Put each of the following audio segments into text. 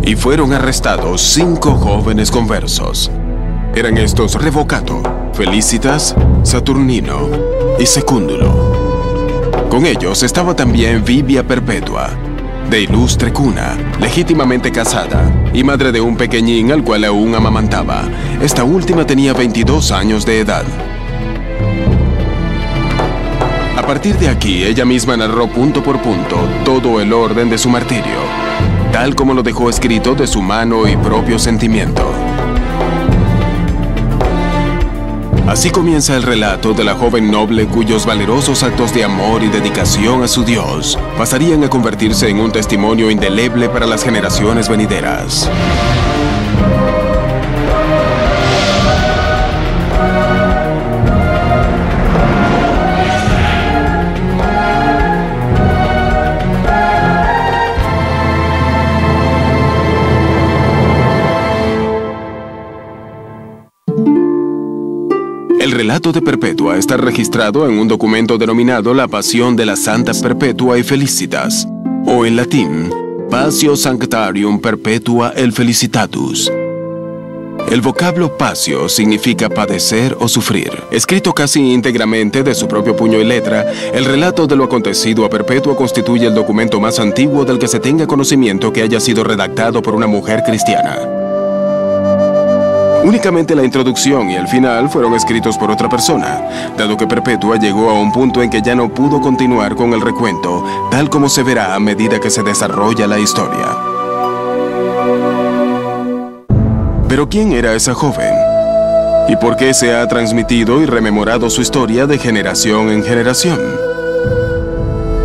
y fueron arrestados 5 jóvenes conversos. Eran estos Revocato, Felicitas, Saturnino y Secúndulo. Con ellos estaba también Vivia Perpetua, de ilustre cuna, legítimamente casada y madre de un pequeñín al cual aún amamantaba. Esta última tenía 22 años de edad. A partir de aquí, ella misma narró punto por punto todo el orden de su martirio, tal como lo dejó escrito de su mano y propio sentimiento. Así comienza el relato de la joven noble cuyos valerosos actos de amor y dedicación a su Dios pasarían a convertirse en un testimonio indeleble para las generaciones venideras. El relato de Perpetua está registrado en un documento denominado La Pasión de la Santa Perpetua y Felicitas, o en latín, Passio Sanctarium Perpetua et Felicitatus. El vocablo passio significa padecer o sufrir. Escrito casi íntegramente de su propio puño y letra, el relato de lo acontecido a Perpetua constituye el documento más antiguo del que se tenga conocimiento que haya sido redactado por una mujer cristiana. Únicamente la introducción y el final fueron escritos por otra persona, dado que Perpetua llegó a un punto en que ya no pudo continuar con el recuento, tal como se verá a medida que se desarrolla la historia. Pero ¿quién era esa joven? ¿Y por qué se ha transmitido y rememorado su historia de generación en generación?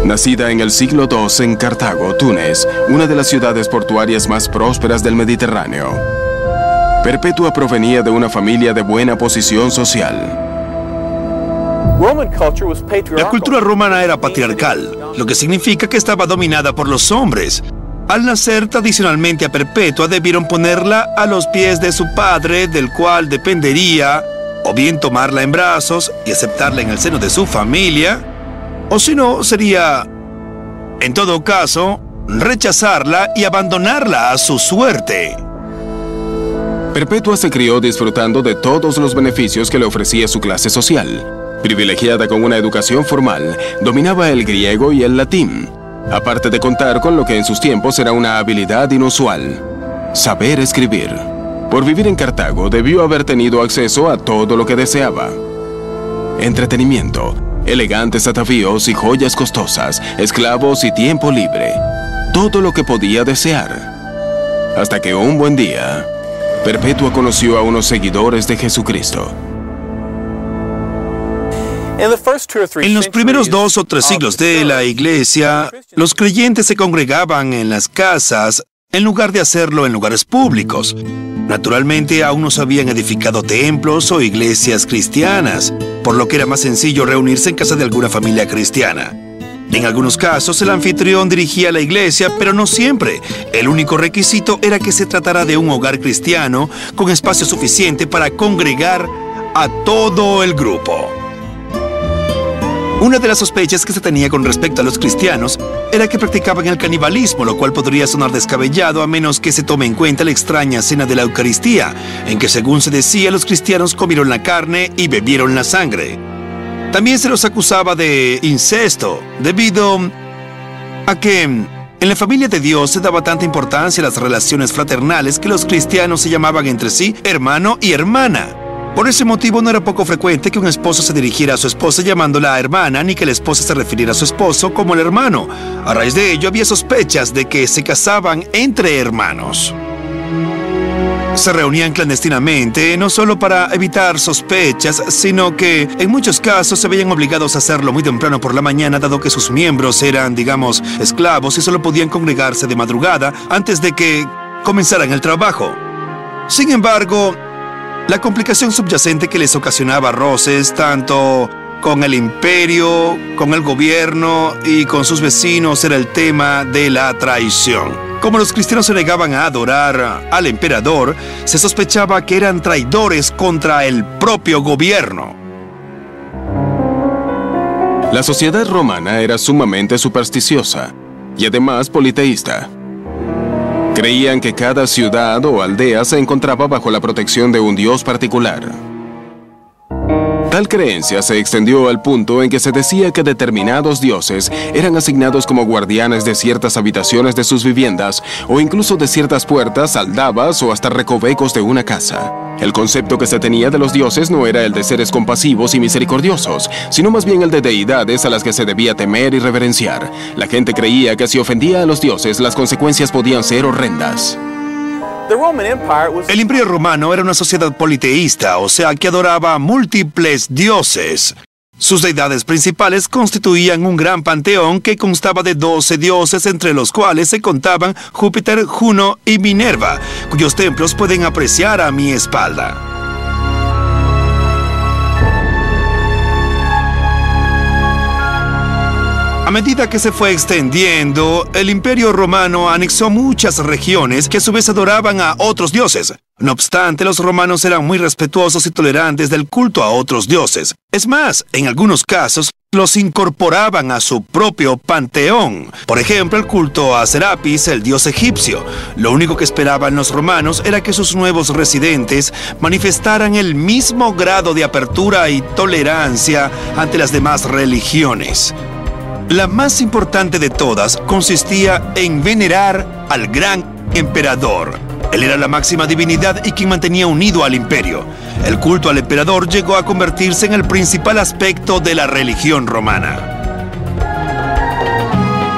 Nacida en el siglo II en Cartago, Túnez, una de las ciudades portuarias más prósperas del Mediterráneo, Perpetua provenía de una familia de buena posición social. La cultura romana era patriarcal, lo que significa que estaba dominada por los hombres. Al nacer tradicionalmente a Perpetua debieron ponerla a los pies de su padre, del cual dependería o bien tomarla en brazos y aceptarla en el seno de su familia, o si no, sería, en todo caso, rechazarla y abandonarla a su suerte. Perpetua se crió disfrutando de todos los beneficios que le ofrecía su clase social. Privilegiada con una educación formal, dominaba el griego y el latín, aparte de contar con lo que en sus tiempos era una habilidad inusual: saber escribir. Por vivir en Cartago, debió haber tenido acceso a todo lo que deseaba: entretenimiento, elegantes atavíos y joyas costosas, esclavos y tiempo libre. Todo lo que podía desear. Hasta que un buen día, Perpetua conoció a unos seguidores de Jesucristo. En los primeros 2 o 3 siglos de la Iglesia, los creyentes se congregaban en las casas en lugar de hacerlo en lugares públicos. Naturalmente, aún no se habían edificado templos o iglesias cristianas, por lo que era más sencillo reunirse en casa de alguna familia cristiana. En algunos casos, el anfitrión dirigía la iglesia, pero no siempre. El único requisito era que se tratara de un hogar cristiano con espacio suficiente para congregar a todo el grupo. Una de las sospechas que se tenía con respecto a los cristianos era que practicaban el canibalismo, lo cual podría sonar descabellado a menos que se tome en cuenta la extraña cena de la Eucaristía, en que, según se decía, los cristianos comieron la carne y bebieron la sangre. También se los acusaba de incesto, debido a que en la familia de Dios se daba tanta importancia a las relaciones fraternales que los cristianos se llamaban entre sí hermano y hermana. Por ese motivo no era poco frecuente que un esposo se dirigiera a su esposa llamándola hermana, ni que la esposa se refiriera a su esposo como el hermano. A raíz de ello había sospechas de que se casaban entre hermanos. Se reunían clandestinamente, no solo para evitar sospechas, sino que en muchos casos se veían obligados a hacerlo muy temprano por la mañana, dado que sus miembros eran, digamos, esclavos y solo podían congregarse de madrugada antes de que comenzaran el trabajo. Sin embargo, la complicación subyacente que les ocasionaba roces, tanto con el imperio, con el gobierno y con sus vecinos, era el tema de la traición. Como los cristianos se negaban a adorar al emperador, se sospechaba que eran traidores contra el propio gobierno. La sociedad romana era sumamente supersticiosa y además politeísta. Creían que cada ciudad o aldea se encontraba bajo la protección de un dios particular. Tal creencia se extendió al punto en que se decía que determinados dioses eran asignados como guardianes de ciertas habitaciones de sus viviendas o incluso de ciertas puertas, aldabas o hasta recovecos de una casa. El concepto que se tenía de los dioses no era el de seres compasivos y misericordiosos, sino más bien el de deidades a las que se debía temer y reverenciar. La gente creía que si ofendía a los dioses, las consecuencias podían ser horrendas. El Imperio Romano era una sociedad politeísta, o sea que adoraba múltiples dioses. Sus deidades principales constituían un gran panteón que constaba de 12 dioses, entre los cuales se contaban Júpiter, Juno y Minerva, cuyos templos pueden apreciar a mi espalda. A medida que se fue extendiendo, el Imperio Romano anexó muchas regiones que a su vez adoraban a otros dioses. No obstante, los romanos eran muy respetuosos y tolerantes del culto a otros dioses. Es más, en algunos casos, los incorporaban a su propio panteón. Por ejemplo, el culto a Serapis, el dios egipcio. Lo único que esperaban los romanos era que sus nuevos residentes manifestaran el mismo grado de apertura y tolerancia ante las demás religiones. La más importante de todas consistía en venerar al gran emperador. Él era la máxima divinidad y quien mantenía unido al imperio. El culto al emperador llegó a convertirse en el principal aspecto de la religión romana.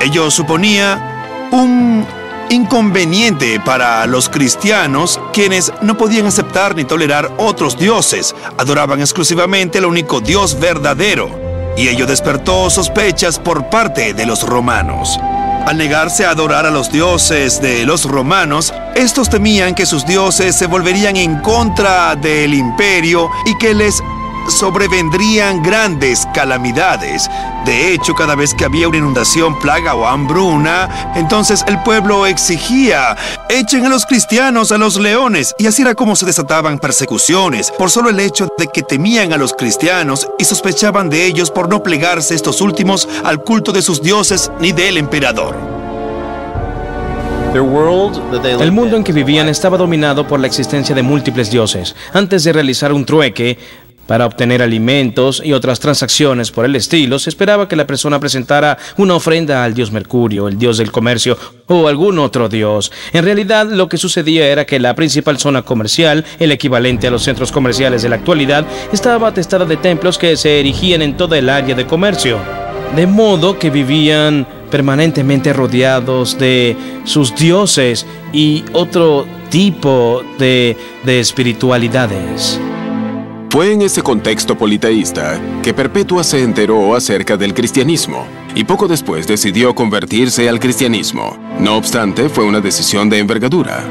Ello suponía un inconveniente para los cristianos, quienes no podían aceptar ni tolerar otros dioses. Adoraban exclusivamente al único Dios verdadero. Y ello despertó sospechas por parte de los romanos. Al negarse a adorar a los dioses de los romanos, estos temían que sus dioses se volverían en contra del imperio y que les sobrevendrían grandes calamidades. De hecho, cada vez que había una inundación, plaga o hambruna, entonces el pueblo exigía: echen a los cristianos a los leones. Y así era como se desataban persecuciones, por solo el hecho de que temían a los cristianos y sospechaban de ellos por no plegarse estos últimos al culto de sus dioses ni del emperador. El mundo en que vivían estaba dominado por la existencia de múltiples dioses. Antes de realizar un trueque para obtener alimentos y otras transacciones por el estilo, se esperaba que la persona presentara una ofrenda al dios Mercurio, el dios del comercio, o algún otro dios. En realidad, lo que sucedía era que la principal zona comercial, el equivalente a los centros comerciales de la actualidad, estaba atestada de templos que se erigían en toda el área de comercio, de modo que vivían permanentemente rodeados de sus dioses y otro tipo de espiritualidades. Fue en ese contexto politeísta que Perpetua se enteró acerca del cristianismo y poco después decidió convertirse al cristianismo. No obstante, fue una decisión de envergadura.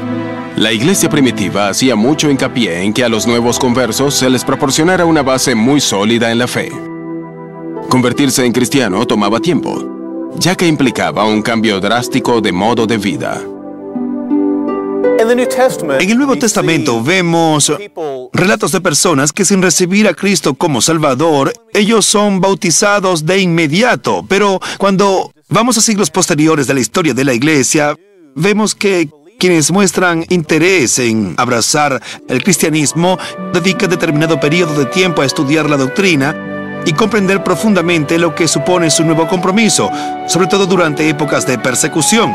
La iglesia primitiva hacía mucho hincapié en que a los nuevos conversos se les proporcionara una base muy sólida en la fe. Convertirse en cristiano tomaba tiempo, ya que implicaba un cambio drástico de modo de vida. En el Nuevo Testamento vemos relatos de personas que sin recibir a Cristo como Salvador, ellos son bautizados de inmediato. Pero cuando vamos a siglos posteriores de la historia de la Iglesia, vemos que quienes muestran interés en abrazar el cristianismo dedican determinado periodo de tiempo a estudiar la doctrina y comprender profundamente lo que supone su nuevo compromiso, sobre todo durante épocas de persecución.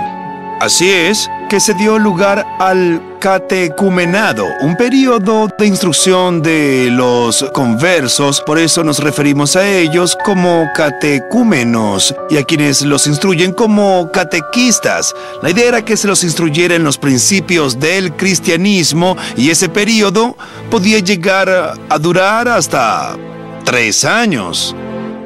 Así es que se dio lugar al catecumenado, un periodo de instrucción de los conversos. Por eso nos referimos a ellos como catecúmenos y a quienes los instruyen como catequistas. La idea era que se los instruyera en los principios del cristianismo y ese periodo podía llegar a durar hasta 3 años.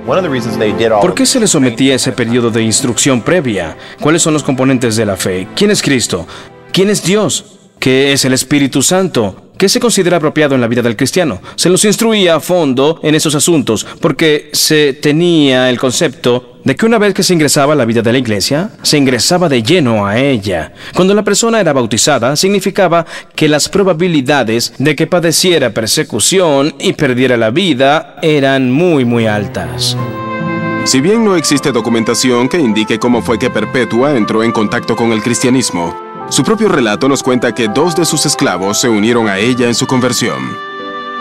¿Por qué se le sometía a ese periodo de instrucción previa? ¿Cuáles son los componentes de la fe? ¿Quién es Cristo? ¿Quién es Dios? ¿Qué es el Espíritu Santo? ¿Qué se considera apropiado en la vida del cristiano? Se los instruía a fondo en esos asuntos porque se tenía el concepto de que una vez que se ingresaba a la vida de la iglesia, se ingresaba de lleno a ella. Cuando la persona era bautizada, significaba que las probabilidades de que padeciera persecución y perdiera la vida eran muy altas. Si bien no existe documentación que indique cómo fue que Perpetua entró en contacto con el cristianismo, Su propio relato nos cuenta que 2 de sus esclavos se unieron a ella en su conversión.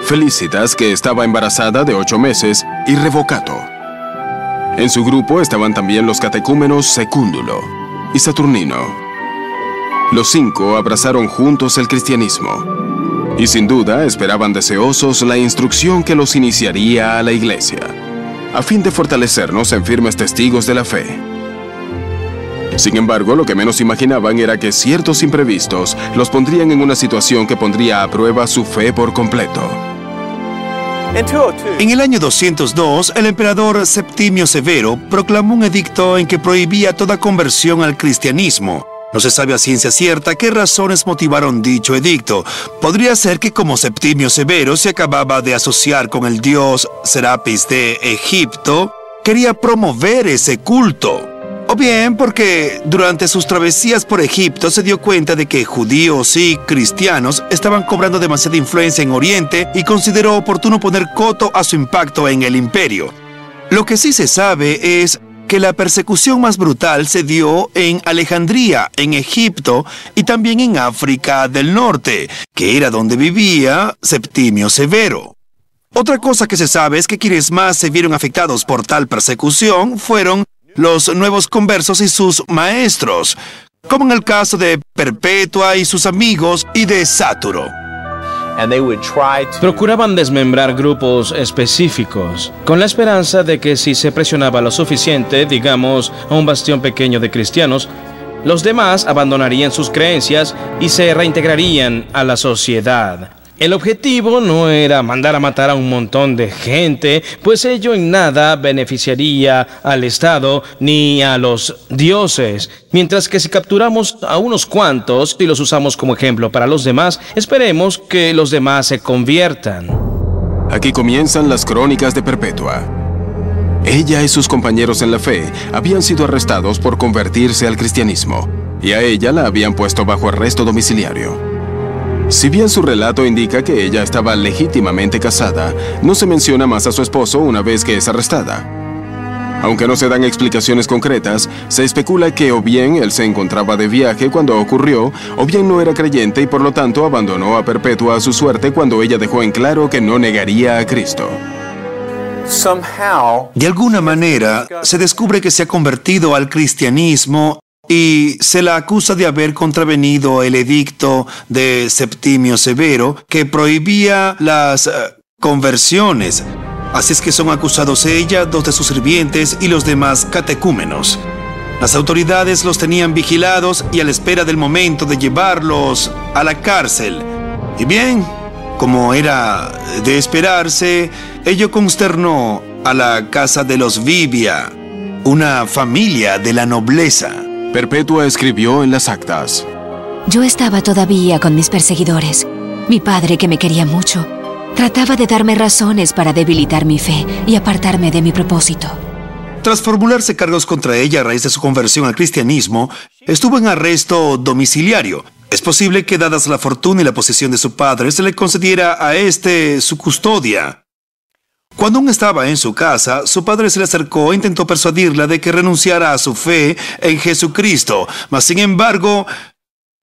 Felicitas, que estaba embarazada de 8 meses, y Revocato. En su grupo estaban también los catecúmenos Secúndulo y Saturnino. Los 5 abrazaron juntos el cristianismo y sin duda esperaban deseosos la instrucción que los iniciaría a la iglesia, a fin de fortalecernos en firmes testigos de la fe. Sin embargo, lo que menos imaginaban era que ciertos imprevistos los pondrían en una situación que pondría a prueba su fe por completo. En el año 202, el emperador Septimio Severo proclamó un edicto en que prohibía toda conversión al cristianismo. No se sabe a ciencia cierta qué razones motivaron dicho edicto. Podría ser que como Septimio Severo se acababa de asociar con el dios Serapis de Egipto, quería promover ese culto. O bien porque durante sus travesías por Egipto se dio cuenta de que judíos y cristianos estaban cobrando demasiada influencia en Oriente y consideró oportuno poner coto a su impacto en el imperio. Lo que sí se sabe es que la persecución más brutal se dio en Alejandría, en Egipto, y también en África del Norte, que era donde vivía Septimio Severo. Otra cosa que se sabe es que quienes más se vieron afectados por tal persecución fueron los nuevos conversos y sus maestros, como en el caso de Perpetua y sus amigos y de Sáturo. Procuraban desmembrar grupos específicos, con la esperanza de que si se presionaba lo suficiente, digamos, a un bastión pequeño de cristianos, los demás abandonarían sus creencias y se reintegrarían a la sociedad. El objetivo no era mandar a matar a un montón de gente, pues ello en nada beneficiaría al Estado ni a los dioses. Mientras que si capturamos a unos cuantos y los usamos como ejemplo para los demás, esperemos que los demás se conviertan. Aquí comienzan las crónicas de Perpetua. Ella y sus compañeros en la fe habían sido arrestados por convertirse al cristianismo, y a ella la habían puesto bajo arresto domiciliario. Si bien su relato indica que ella estaba legítimamente casada, no se menciona más a su esposo una vez que es arrestada. Aunque no se dan explicaciones concretas, se especula que o bien él se encontraba de viaje cuando ocurrió, o bien no era creyente y por lo tanto abandonó a Perpetua a su suerte cuando ella dejó en claro que no negaría a Cristo. De alguna manera, se descubre que se ha convertido al cristianismo y se la acusa de haber contravenido el edicto de Septimio Severo que prohibía las conversiones. Así es que son acusados ella, 2 de sus sirvientes y los demás catecúmenos. Las autoridades los tenían vigilados y a la espera del momento de llevarlos a la cárcel. Y bien, como era de esperarse, ello consternó a la casa de los Vivia, una familia de la nobleza. Perpetua escribió en las actas: Yo estaba todavía con mis perseguidores. Mi padre, que me quería mucho, trataba de darme razones para debilitar mi fe y apartarme de mi propósito. Tras formularse cargos contra ella a raíz de su conversión al cristianismo, estuvo en arresto domiciliario. Es posible que, dadas la fortuna y la posición de su padre, se le concediera a este su custodia. Cuando aún estaba en su casa, su padre se le acercó e intentó persuadirla de que renunciara a su fe en Jesucristo. Mas, sin embargo,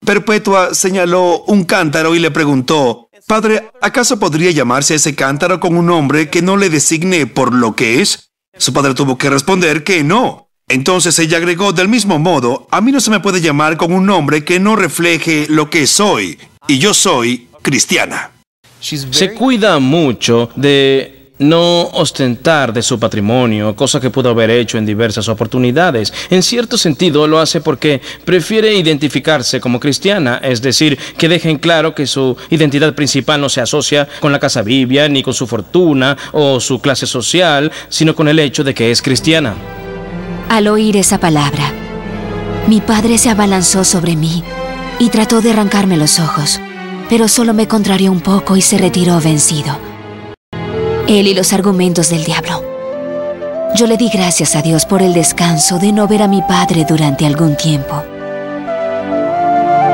Perpetua señaló un cántaro y le preguntó: «Padre, ¿acaso podría llamarse a ese cántaro con un nombre que no le designe por lo que es?» Su padre tuvo que responder que no. Entonces ella agregó: «Del mismo modo, a mí no se me puede llamar con un nombre que no refleje lo que soy, y yo soy cristiana». Se cuida mucho de no ostentar de su patrimonio, cosa que pudo haber hecho en diversas oportunidades. En cierto sentido lo hace porque prefiere identificarse como cristiana, es decir, que dejen claro que su identidad principal no se asocia con la casa Vivia, ni con su fortuna o su clase social, sino con el hecho de que es cristiana. Al oír esa palabra, mi padre se abalanzó sobre mí y trató de arrancarme los ojos, pero solo me contrarió un poco y se retiró vencido. Él y los argumentos del diablo. Yo le di gracias a Dios por el descanso de no ver a mi padre durante algún tiempo.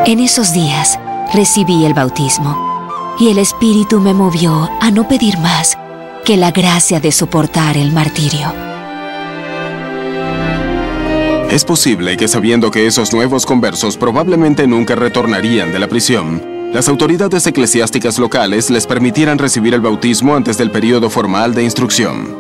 En esos días recibí el bautismo y el Espíritu me movió a no pedir más que la gracia de soportar el martirio. Es posible que, sabiendo que esos nuevos conversos probablemente nunca retornarían de la prisión, las autoridades eclesiásticas locales les permitieran recibir el bautismo antes del periodo formal de instrucción.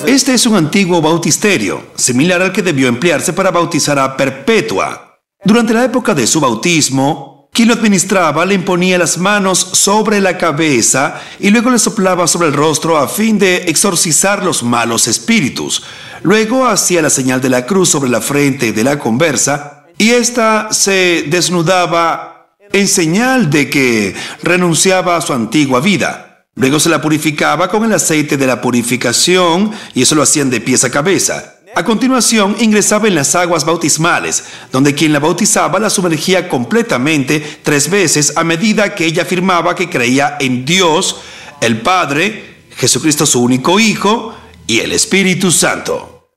Este es un antiguo bautisterio, similar al que debió emplearse para bautizar a Perpetua. Durante la época de su bautismo, quien lo administraba le imponía las manos sobre la cabeza y luego le soplaba sobre el rostro a fin de exorcizar los malos espíritus. Luego hacía la señal de la cruz sobre la frente de la conversa y ésta se desnudaba en señal de que renunciaba a su antigua vida. Luego se la purificaba con el aceite de la purificación y eso lo hacían de pies a cabeza. A continuación ingresaba en las aguas bautismales, donde quien la bautizaba la sumergía completamente 3 veces a medida que ella afirmaba que creía en Dios, el Padre, Jesucristo su único Hijo y el Espíritu Santo.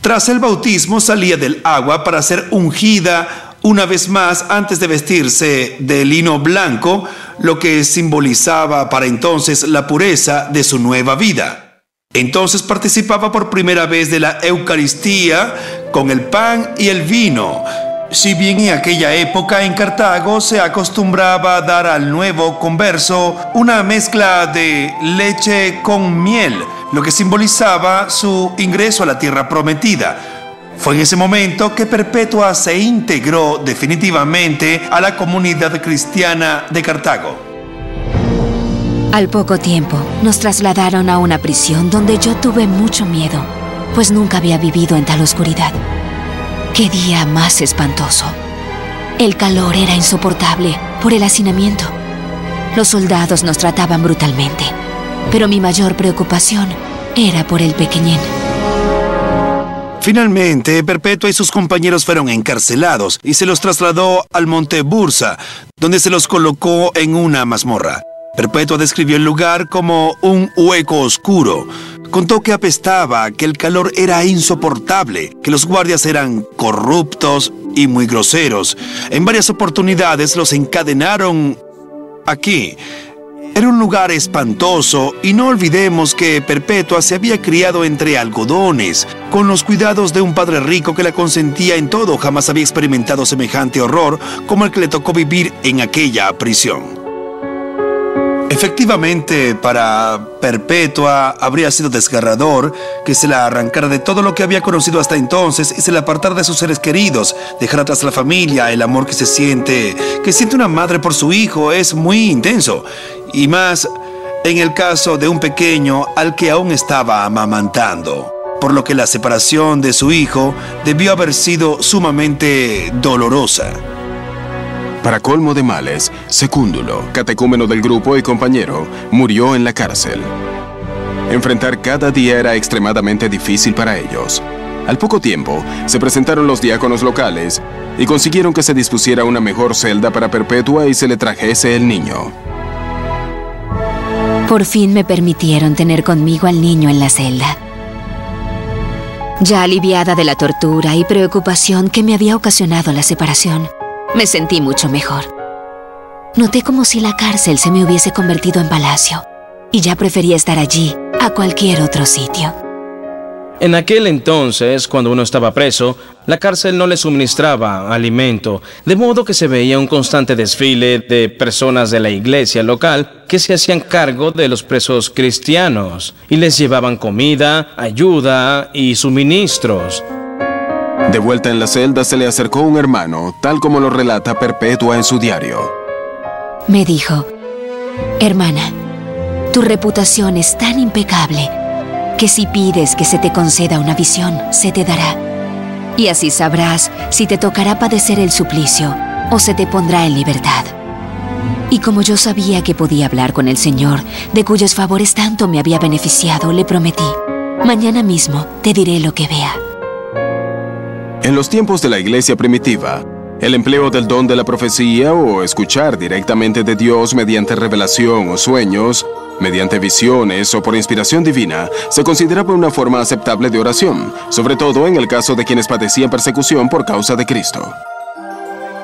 Tras el bautismo salía del agua para ser ungida una vez más antes de vestirse de lino blanco, lo que simbolizaba para entonces la pureza de su nueva vida. Entonces participaba por primera vez de la Eucaristía con el pan y el vino. Si bien en aquella época en Cartago se acostumbraba a dar al nuevo converso una mezcla de leche con miel, lo que simbolizaba su ingreso a la tierra prometida. Fue en ese momento que Perpetua se integró definitivamente a la comunidad cristiana de Cartago. Al poco tiempo, nos trasladaron a una prisión donde yo tuve mucho miedo, pues nunca había vivido en tal oscuridad. ¡Qué día más espantoso! El calor era insoportable por el hacinamiento. Los soldados nos trataban brutalmente, pero mi mayor preocupación era por el pequeñín. Finalmente, Perpetua y sus compañeros fueron encarcelados y se los trasladó al monte Bursa, donde se los colocó en una mazmorra. Perpetua describió el lugar como un hueco oscuro. Contó que apestaba, que el calor era insoportable, que los guardias eran corruptos y muy groseros. En varias oportunidades los encadenaron aquí. Era un lugar espantoso y no olvidemos que Perpetua se había criado entre algodones, con los cuidados de un padre rico que la consentía en todo. Jamás había experimentado semejante horror como el que le tocó vivir en aquella prisión. Efectivamente, para Perpetua habría sido desgarrador que se la arrancara de todo lo que había conocido hasta entonces y se la apartara de sus seres queridos, dejar atrás la familia. El amor que siente una madre por su hijo es muy intenso, y más en el caso de un pequeño al que aún estaba amamantando, por lo que la separación de su hijo debió haber sido sumamente dolorosa. Para colmo de males, Secúndulo, catecúmeno del grupo y compañero, murió en la cárcel. Enfrentar cada día era extremadamente difícil para ellos. Al poco tiempo, se presentaron los diáconos locales y consiguieron que se dispusiera una mejor celda para Perpetua y se le trajese el niño. Por fin me permitieron tener conmigo al niño en la celda. Ya aliviada de la tortura y preocupación que me había ocasionado la separación, me sentí mucho mejor. Noté como si la cárcel se me hubiese convertido en palacio, y ya prefería estar allí a cualquier otro sitio. En aquel entonces, cuando uno estaba preso, la cárcel no le suministraba alimento, de modo que se veía un constante desfile de personas de la iglesia local que se hacían cargo de los presos cristianos y les llevaban comida, ayuda y suministros. De vuelta en la celda se le acercó un hermano, tal como lo relata Perpetua en su diario. Me dijo: hermana, tu reputación es tan impecable que si pides que se te conceda una visión, se te dará. Y así sabrás si te tocará padecer el suplicio o se te pondrá en libertad. Y como yo sabía que podía hablar con el Señor, de cuyos favores tanto me había beneficiado, le prometí: mañana mismo te diré lo que vea. En los tiempos de la iglesia primitiva, el empleo del don de la profecía o escuchar directamente de Dios mediante revelación o sueños, mediante visiones o por inspiración divina, se consideraba una forma aceptable de oración, sobre todo en el caso de quienes padecían persecución por causa de Cristo.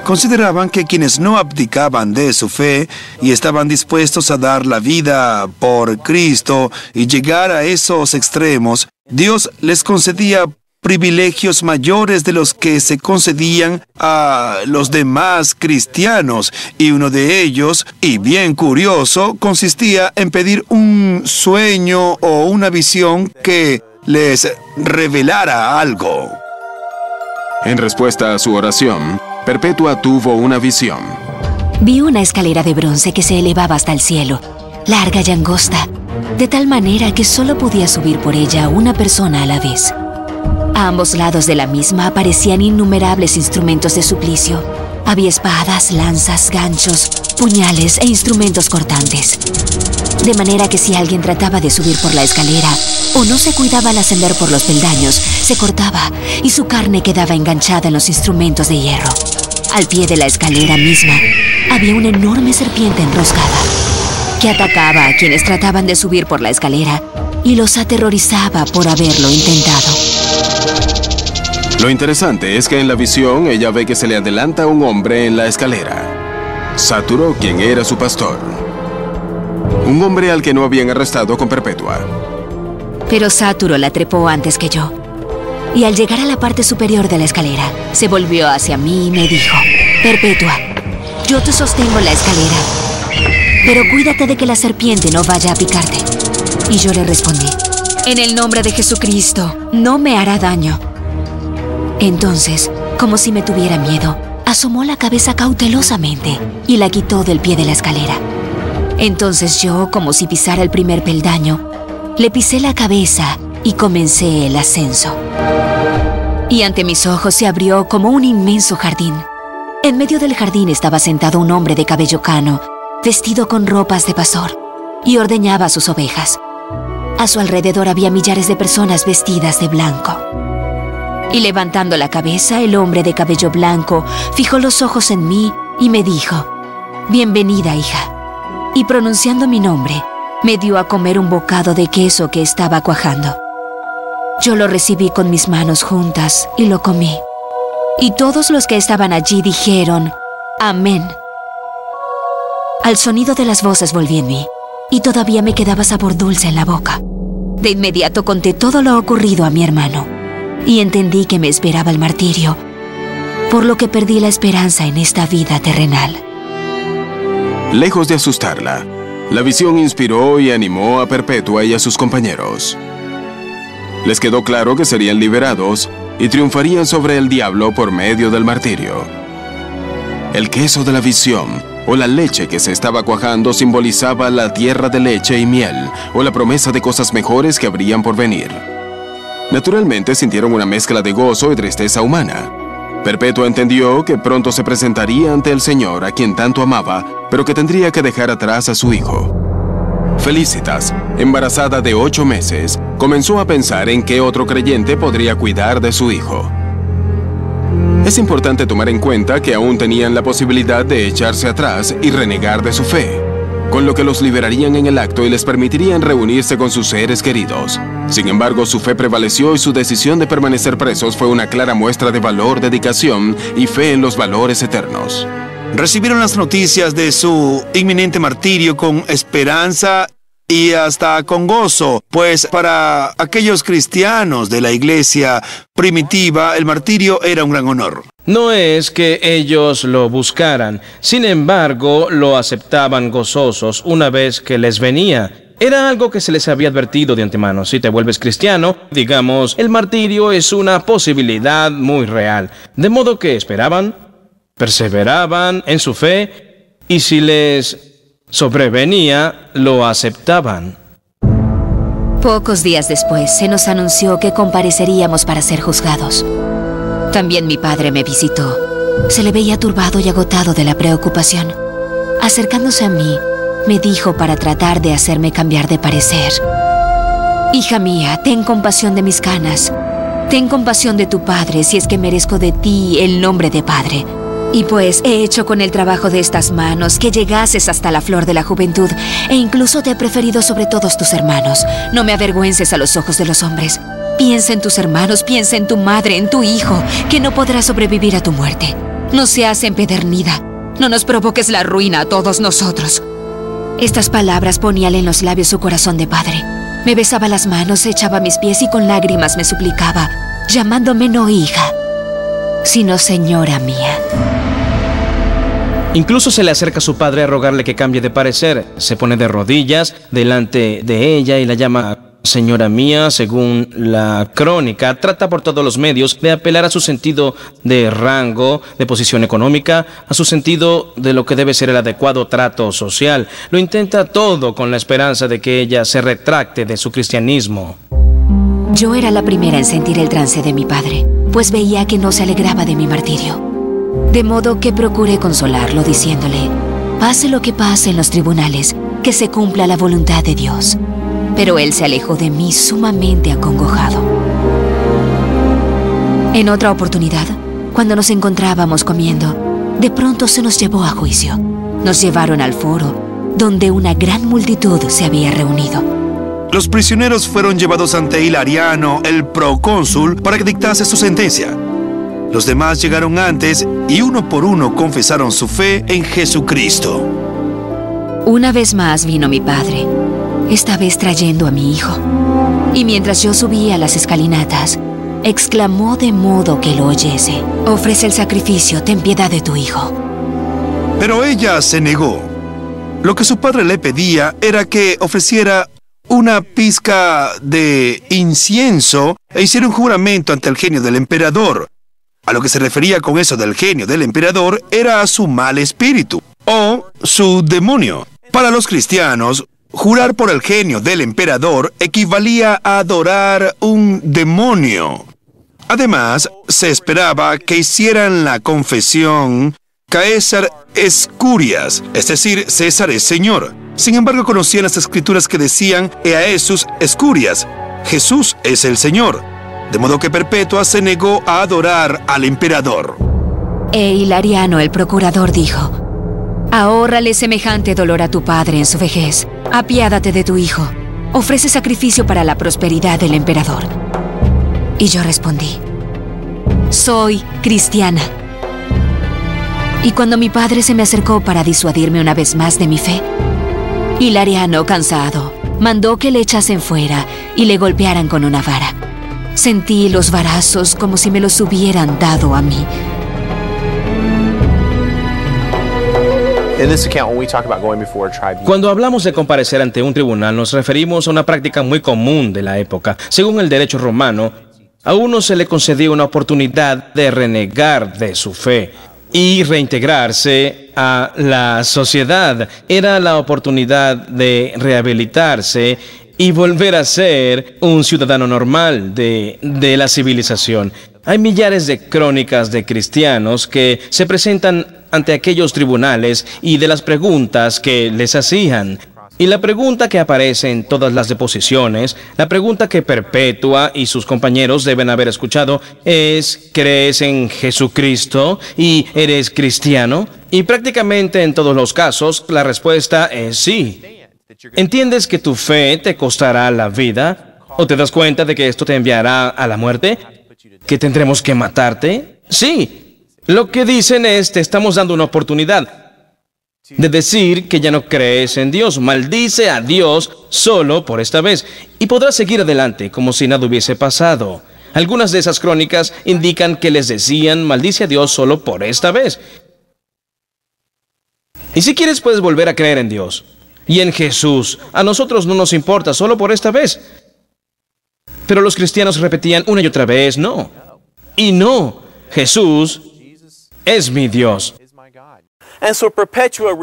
Consideraban que quienes no abdicaban de su fe y estaban dispuestos a dar la vida por Cristo y llegar a esos extremos, Dios les concedía privilegios mayores de los que se concedían a los demás cristianos, y uno de ellos, y bien curioso, consistía en pedir un sueño o una visión que les revelara algo. En respuesta a su oración, Perpetua tuvo una visión. Vi una escalera de bronce que se elevaba hasta el cielo, larga y angosta, de tal manera que solo podía subir por ella una persona a la vez. A ambos lados de la misma aparecían innumerables instrumentos de suplicio. Había espadas, lanzas, ganchos, puñales e instrumentos cortantes. De manera que si alguien trataba de subir por la escalera o no se cuidaba al ascender por los peldaños, se cortaba y su carne quedaba enganchada en los instrumentos de hierro. Al pie de la escalera misma había una enorme serpiente enroscada que atacaba a quienes trataban de subir por la escalera y los aterrorizaba por haberlo intentado. Lo interesante es que en la visión ella ve que se le adelanta un hombre en la escalera. Sáturo, quien era su pastor. Un hombre al que no habían arrestado con Perpetua. Pero Sáturo la trepó antes que yo. Y al llegar a la parte superior de la escalera, se volvió hacia mí y me dijo: Perpetua, yo te sostengo en la escalera, pero cuídate de que la serpiente no vaya a picarte. Y yo le respondí: en el nombre de Jesucristo, no me hará daño. Entonces, como si me tuviera miedo, asomó la cabeza cautelosamente y la quitó del pie de la escalera. Entonces yo, como si pisara el primer peldaño, le pisé la cabeza y comencé el ascenso. Y ante mis ojos se abrió como un inmenso jardín. En medio del jardín estaba sentado un hombre de cabello cano, vestido con ropas de pastor, y ordeñaba sus ovejas. A su alrededor había millares de personas vestidas de blanco. Y levantando la cabeza, el hombre de cabello blanco fijó los ojos en mí y me dijo: bienvenida, hija. Y pronunciando mi nombre, me dio a comer un bocado de queso que estaba cuajando. Yo lo recibí con mis manos juntas y lo comí. Y todos los que estaban allí dijeron: amén. Al sonido de las voces volví en mí, y todavía me quedaba sabor dulce en la boca. De inmediato conté todo lo ocurrido a mi hermano, y entendí que me esperaba el martirio, por lo que perdí la esperanza en esta vida terrenal. Lejos de asustarla, la visión inspiró y animó a Perpetua y a sus compañeros. Les quedó claro que serían liberados y triunfarían sobre el diablo por medio del martirio. El queso de la visión, o la leche que se estaba cuajando, simbolizaba la tierra de leche y miel, o la promesa de cosas mejores que habrían por venir. Naturalmente sintieron una mezcla de gozo y tristeza humana. Perpetua entendió que pronto se presentaría ante el Señor, a quien tanto amaba, pero que tendría que dejar atrás a su hijo. Felicitas, embarazada de 8 meses, comenzó a pensar en qué otro creyente podría cuidar de su hijo. Es importante tomar en cuenta que aún tenían la posibilidad de echarse atrás y renegar de su fe, con lo que los liberarían en el acto y les permitirían reunirse con sus seres queridos. Sin embargo, su fe prevaleció y su decisión de permanecer presos fue una clara muestra de valor, dedicación y fe en los valores eternos. Recibieron las noticias de su inminente martirio con esperanza y hasta con gozo, pues para aquellos cristianos de la iglesia primitiva, el martirio era un gran honor. No es que ellos lo buscaran, sin embargo, lo aceptaban gozosos una vez que les venía. Era algo que se les había advertido de antemano. Si te vuelves cristiano, digamos, el martirio es una posibilidad muy real. De modo que esperaban, perseveraban en su fe, y si les sobrevenía, lo aceptaban. Pocos días después se nos anunció que compareceríamos para ser juzgados. También mi padre me visitó. Se le veía turbado y agotado de la preocupación. Acercándose a mí, me dijo para tratar de hacerme cambiar de parecer: hija mía, ten compasión de mis canas. Ten compasión de tu padre si es que merezco de ti el nombre de padre. Y pues he hecho con el trabajo de estas manos que llegases hasta la flor de la juventud, e incluso te he preferido sobre todos tus hermanos. No me avergüences a los ojos de los hombres. Piensa en tus hermanos, piensa en tu madre, en tu hijo, que no podrá sobrevivir a tu muerte. No seas empedernida. No nos provoques la ruina a todos nosotros. Estas palabras ponían en los labios su corazón de padre. Me besaba las manos, echaba mis pies y con lágrimas me suplicaba: llamándome no hija, sino señora mía. Incluso se le acerca a su padre a rogarle que cambie de parecer. Se pone de rodillas delante de ella y la llama señora mía, según la crónica. Trata por todos los medios de apelar a su sentido de rango, de posición económica, a su sentido de lo que debe ser el adecuado trato social. Lo intenta todo con la esperanza de que ella se retracte de su cristianismo. Yo era la primera en sentir el trance de mi padre, pues veía que no se alegraba de mi martirio. De modo que procuré consolarlo diciéndole, pase lo que pase en los tribunales, que se cumpla la voluntad de Dios. Pero él se alejó de mí sumamente acongojado. En otra oportunidad, cuando nos encontrábamos comiendo, de pronto se nos llevó a juicio. Nos llevaron al foro, donde una gran multitud se había reunido. Los prisioneros fueron llevados ante Hilariano, el procónsul, para que dictase su sentencia. Los demás llegaron antes y uno por uno confesaron su fe en Jesucristo. Una vez más vino mi padre, esta vez trayendo a mi hijo. Y mientras yo subía las escalinatas, exclamó de modo que lo oyese, ofrece el sacrificio, ten piedad de tu hijo. Pero ella se negó. Lo que su padre le pedía era que ofreciera una pizca de incienso e hiciera un juramento ante el genio del emperador. A lo que se refería con eso del genio del emperador era a su mal espíritu, o su demonio. Para los cristianos, jurar por el genio del emperador equivalía a adorar un demonio. Además, se esperaba que hicieran la confesión Caesar Escurias, es decir, César es Señor. Sin embargo, conocían las escrituras que decían Jesús Escurias, Jesús es el Señor. De modo que Perpetua se negó a adorar al emperador. Hilariano, el procurador, dijo, ahórrale semejante dolor a tu padre en su vejez. Apiádate de tu hijo. Ofrece sacrificio para la prosperidad del emperador. Y yo respondí, soy cristiana. Y cuando mi padre se me acercó para disuadirme una vez más de mi fe, Hilariano, cansado, mandó que le echasen fuera y le golpearan con una vara. Sentí los varazos como si me los hubieran dado a mí. Cuando hablamos de comparecer ante un tribunal, nos referimos a una práctica muy común de la época. Según el derecho romano, a uno se le concedía una oportunidad de renegar de su fe y reintegrarse a la sociedad. Era la oportunidad de rehabilitarse y volver a ser un ciudadano normal de la civilización. Hay millares de crónicas de cristianos que se presentan ante aquellos tribunales y de las preguntas que les hacían. Y la pregunta que aparece en todas las deposiciones, la pregunta que Perpetua y sus compañeros deben haber escuchado es, ¿crees en Jesucristo y eres cristiano? Y prácticamente en todos los casos la respuesta es sí. ¿Entiendes que tu fe te costará la vida? ¿O te das cuenta de que esto te enviará a la muerte? ¿Que tendremos que matarte? Sí. Lo que dicen es, te estamos dando una oportunidad de decir que ya no crees en Dios. Maldice a Dios solo por esta vez y podrás seguir adelante como si nada hubiese pasado. Algunas de esas crónicas indican que les decían, maldice a Dios solo por esta vez. Y si quieres puedes volver a creer en Dios y en Jesús. A nosotros no nos importa, solo por esta vez. Pero los cristianos repetían una y otra vez, no. Y no, Jesús es mi Dios.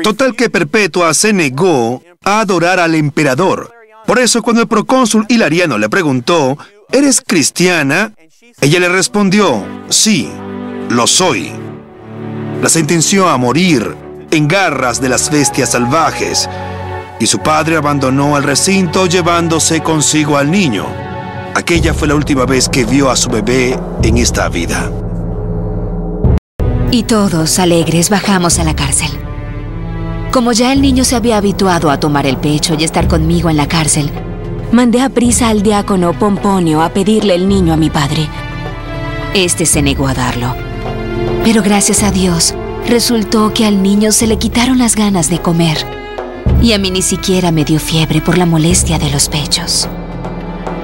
Total que Perpetua se negó a adorar al emperador. Por eso, cuando el procónsul Hilariano le preguntó, ¿eres cristiana?, ella le respondió, sí, lo soy. La sentenció a morir en garras de las bestias salvajes, y su padre abandonó el recinto llevándose consigo al niño. Aquella fue la última vez que vio a su bebé en esta vida. Y todos, alegres, bajamos a la cárcel. Como ya el niño se había habituado a tomar el pecho y estar conmigo en la cárcel, mandé a prisa al diácono Pomponio a pedirle el niño a mi padre. Este se negó a darlo. Pero gracias a Dios, resultó que al niño se le quitaron las ganas de comer. Y a mí ni siquiera me dio fiebre por la molestia de los pechos.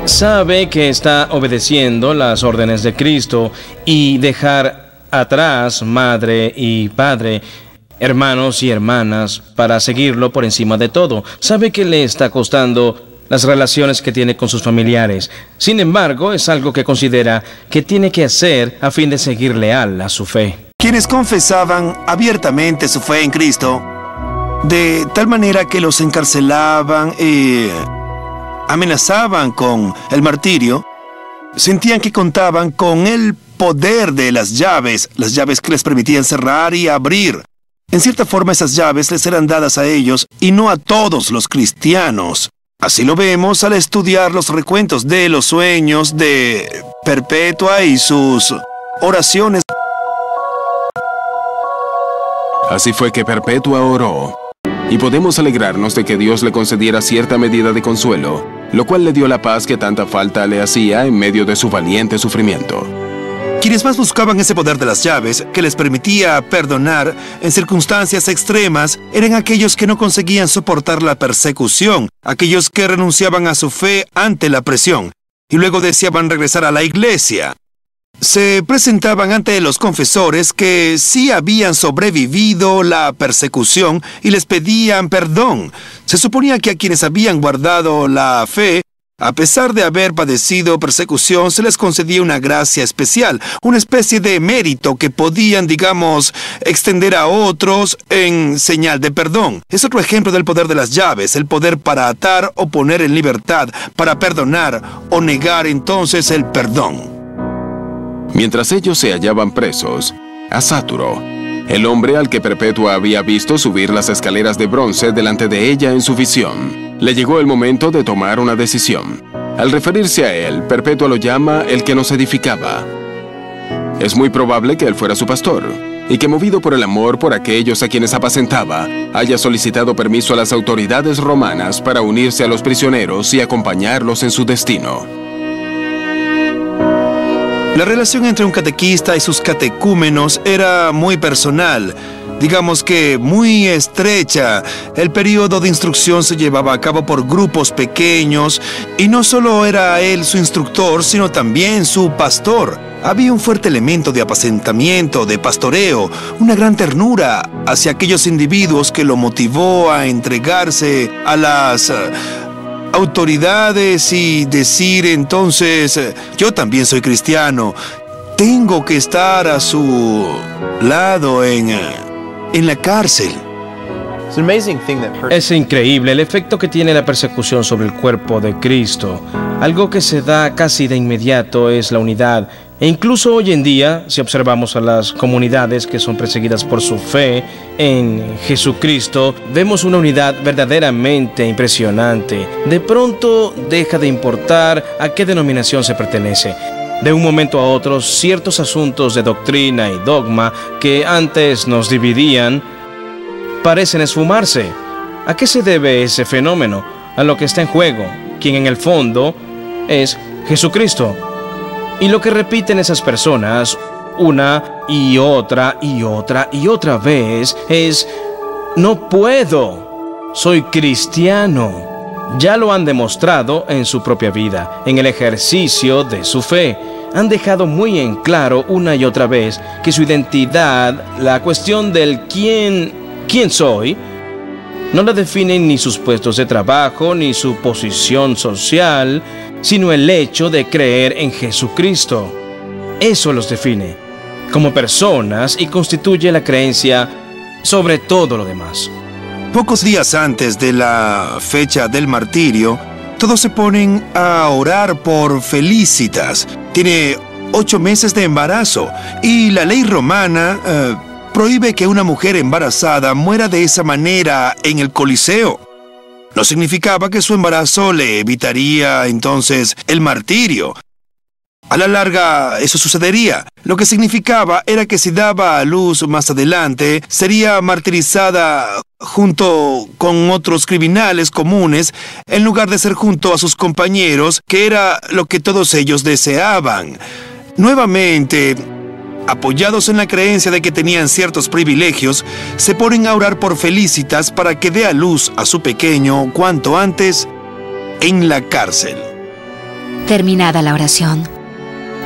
sabe que está obedeciendo las órdenes de Cristo y dejar atrás madre y padre, hermanos y hermanas, para seguirlo por encima de todo. Sabe que le está costando las relaciones que tiene con sus familiares. Sin embargo, es algo que considera que tiene que hacer a fin de seguir leal a su fe. Quienes confesaban abiertamente su fe en Cristo, de tal manera que los encarcelaban y amenazaban con el martirio, sentían que contaban con el poder de las llaves que les permitían cerrar y abrir. En cierta forma, esas llaves les eran dadas a ellos y no a todos los cristianos. Así lo vemos al estudiar los recuentos de los sueños de Perpetua y sus oraciones. Así fue que Perpetua oró, y podemos alegrarnos de que Dios le concediera cierta medida de consuelo, lo cual le dio la paz que tanta falta le hacía en medio de su valiente sufrimiento. Quienes más buscaban ese poder de las llaves, que les permitía perdonar en circunstancias extremas, eran aquellos que no conseguían soportar la persecución, aquellos que renunciaban a su fe ante la presión, y luego deseaban regresar a la iglesia. Se presentaban ante los confesores que sí habían sobrevivido la persecución y les pedían perdón. Se suponía que a quienes habían guardado la fe, a pesar de haber padecido persecución, se les concedía una gracia especial, una especie de mérito que podían, digamos, extender a otros en señal de perdón. Es otro ejemplo del poder de las llaves, el poder para atar o poner en libertad, para perdonar o negar entonces el perdón. Mientras ellos se hallaban presos, Asáturo, el hombre al que Perpetua había visto subir las escaleras de bronce delante de ella en su visión, le llegó el momento de tomar una decisión. Al referirse a él, Perpetua lo llama el que nos edificaba. Es muy probable que él fuera su pastor, y que movido por el amor por aquellos a quienes apacentaba, haya solicitado permiso a las autoridades romanas para unirse a los prisioneros y acompañarlos en su destino. La relación entre un catequista y sus catecúmenos era muy personal, digamos que muy estrecha. El periodo de instrucción se llevaba a cabo por grupos pequeños y no solo era él su instructor, sino también su pastor. Había un fuerte elemento de apacentamiento, de pastoreo, una gran ternura hacia aquellos individuos que lo motivó a entregarse a las autoridades y decir entonces, yo también soy cristiano, tengo que estar a su lado en la cárcel. Es increíble el efecto que tiene la persecución sobre el cuerpo de Cristo. Algo que se da casi de inmediato es la unidad. E incluso hoy en día, si observamos a las comunidades que son perseguidas por su fe en Jesucristo, vemos una unidad verdaderamente impresionante. De pronto deja de importar a qué denominación se pertenece. De un momento a otro, ciertos asuntos de doctrina y dogma que antes nos dividían parecen esfumarse. ¿A qué se debe ese fenómeno? A lo que está en juego, quien en el fondo es Jesucristo. Y lo que repiten esas personas una y otra vez es: no puedo, soy cristiano. Ya lo han demostrado en su propia vida, en el ejercicio de su fe. Han dejado muy en claro una y otra vez que su identidad, la cuestión del quién soy, no la definen ni sus puestos de trabajo ni su posición social, sino el hecho de creer en Jesucristo. Eso los define como personas y constituye la creencia sobre todo lo demás. Pocos días antes de la fecha del martirio, todos se ponen a orar por Felicitas. Tiene 8 meses de embarazo y la ley romana prohíbe que una mujer embarazada muera de esa manera en el Coliseo. No significaba que su embarazo le evitaría entonces el martirio. A la larga, eso sucedería. Lo que significaba era que si daba a luz más adelante, sería martirizada junto con otros criminales comunes, en lugar de ser junto a sus compañeros, que era lo que todos ellos deseaban. Nuevamente, apoyados en la creencia de que tenían ciertos privilegios, se ponen a orar por Felicitas para que dé a luz a su pequeño cuanto antes en la cárcel. Terminada la oración,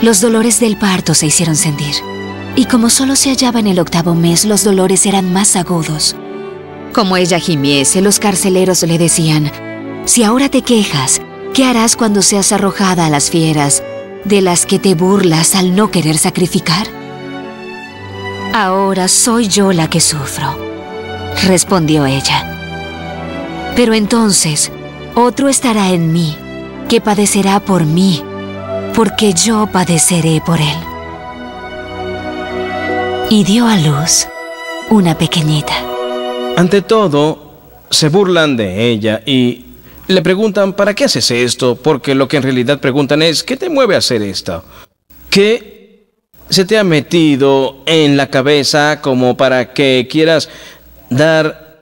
los dolores del parto se hicieron sentir. Y como solo se hallaba en el 8º mes, los dolores eran más agudos. Como ella gimiese, los carceleros le decían: «Si ahora te quejas, ¿qué harás cuando seas arrojada a las fieras, de las que te burlas al no querer sacrificar?» «Ahora soy yo la que sufro», respondió ella. «Pero entonces, otro estará en mí, que padecerá por mí, porque yo padeceré por él». Y dio a luz una pequeñita. Ante todo, se burlan de ella y le preguntan: ¿para qué haces esto? Porque lo que en realidad preguntan es: ¿qué te mueve a hacer esto? ¿Qué se te ha metido en la cabeza como para que quieras dar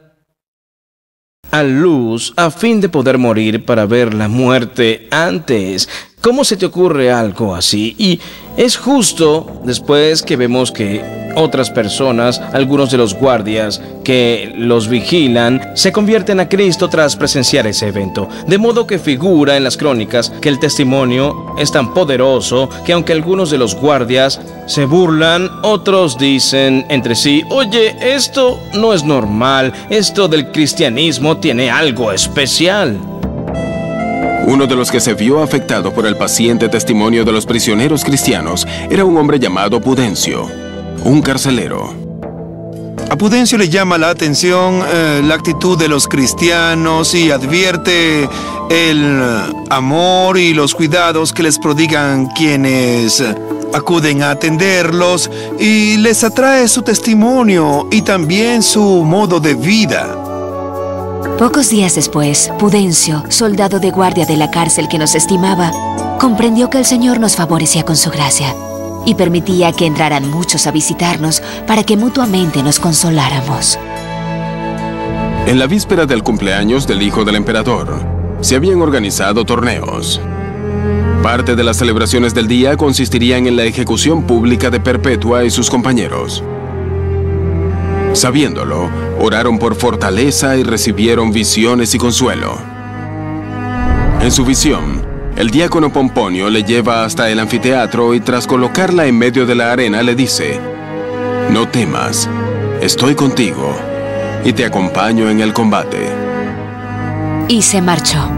a luz a fin de poder morir para ver la muerte antes? ¿Cómo se te ocurre algo así? Y es justo después que vemos que otras personas, algunos de los guardias que los vigilan, se convierten a Cristo tras presenciar ese evento. De modo que figura en las crónicas que el testimonio es tan poderoso que aunque algunos de los guardias se burlan, otros dicen entre sí: «Oye, esto no es normal, esto del cristianismo tiene algo especial». Uno de los que se vio afectado por el paciente testimonio de los prisioneros cristianos era un hombre llamado Pudencio, un carcelero. A Pudencio le llama la atención la actitud de los cristianos y advierte el amor y los cuidados que les prodigan quienes acuden a atenderlos, y les atrae su testimonio y también su modo de vida. Pocos días después, Pudencio, soldado de guardia de la cárcel que nos estimaba, comprendió que el Señor nos favorecía con su gracia y permitía que entraran muchos a visitarnos para que mutuamente nos consoláramos. En la víspera del cumpleaños del hijo del emperador, se habían organizado torneos. Parte de las celebraciones del día consistirían en la ejecución pública de Perpetua y sus compañeros. Sabiéndolo, oraron por fortaleza y recibieron visiones y consuelo. En su visión, el diácono Pomponio le lleva hasta el anfiteatro y tras colocarla en medio de la arena le dice: «No temas, estoy contigo y te acompaño en el combate». Y se marchó.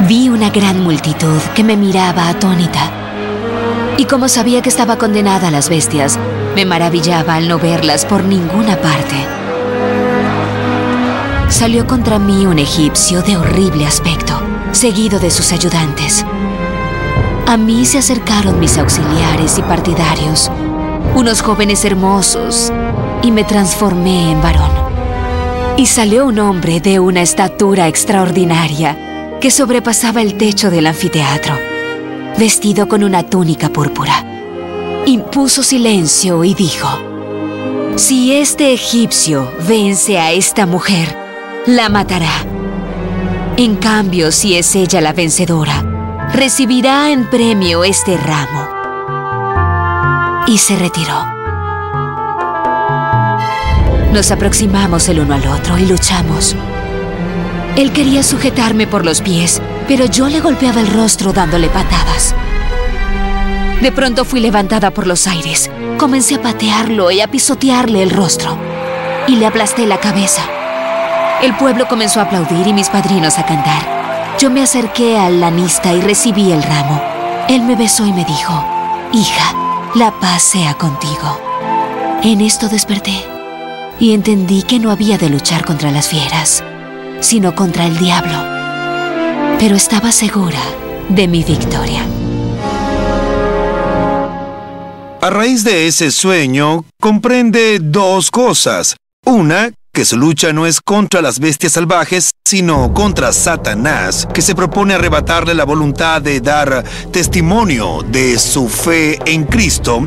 Vi una gran multitud que me miraba atónita. Y como sabía que estaba condenada a las bestias, me maravillaba al no verlas por ninguna parte. Salió contra mí un egipcio de horrible aspecto, seguido de sus ayudantes. A mí se acercaron mis auxiliares y partidarios, unos jóvenes hermosos, y me transformé en varón. Y salió un hombre de una estatura extraordinaria que sobrepasaba el techo del anfiteatro, vestido con una túnica púrpura. Impuso silencio y dijo: «Si este egipcio vence a esta mujer, la matará. En cambio, si es ella la vencedora, recibirá en premio este ramo». Y se retiró. Nos aproximamos el uno al otro y luchamos. Él quería sujetarme por los pies, pero yo le golpeaba el rostro dándole patadas. De pronto fui levantada por los aires. Comencé a patearlo y a pisotearle el rostro. Y le aplasté la cabeza. El pueblo comenzó a aplaudir y mis padrinos a cantar. Yo me acerqué al lanista y recibí el ramo. Él me besó y me dijo: «Hija, la paz sea contigo». En esto desperté y entendí que no había de luchar contra las fieras, sino contra el diablo. Pero estaba segura de mi victoria. A raíz de ese sueño, comprende dos cosas. Una, que su lucha no es contra las bestias salvajes, sino contra Satanás, que se propone arrebatarle la voluntad de dar testimonio de su fe en Cristo.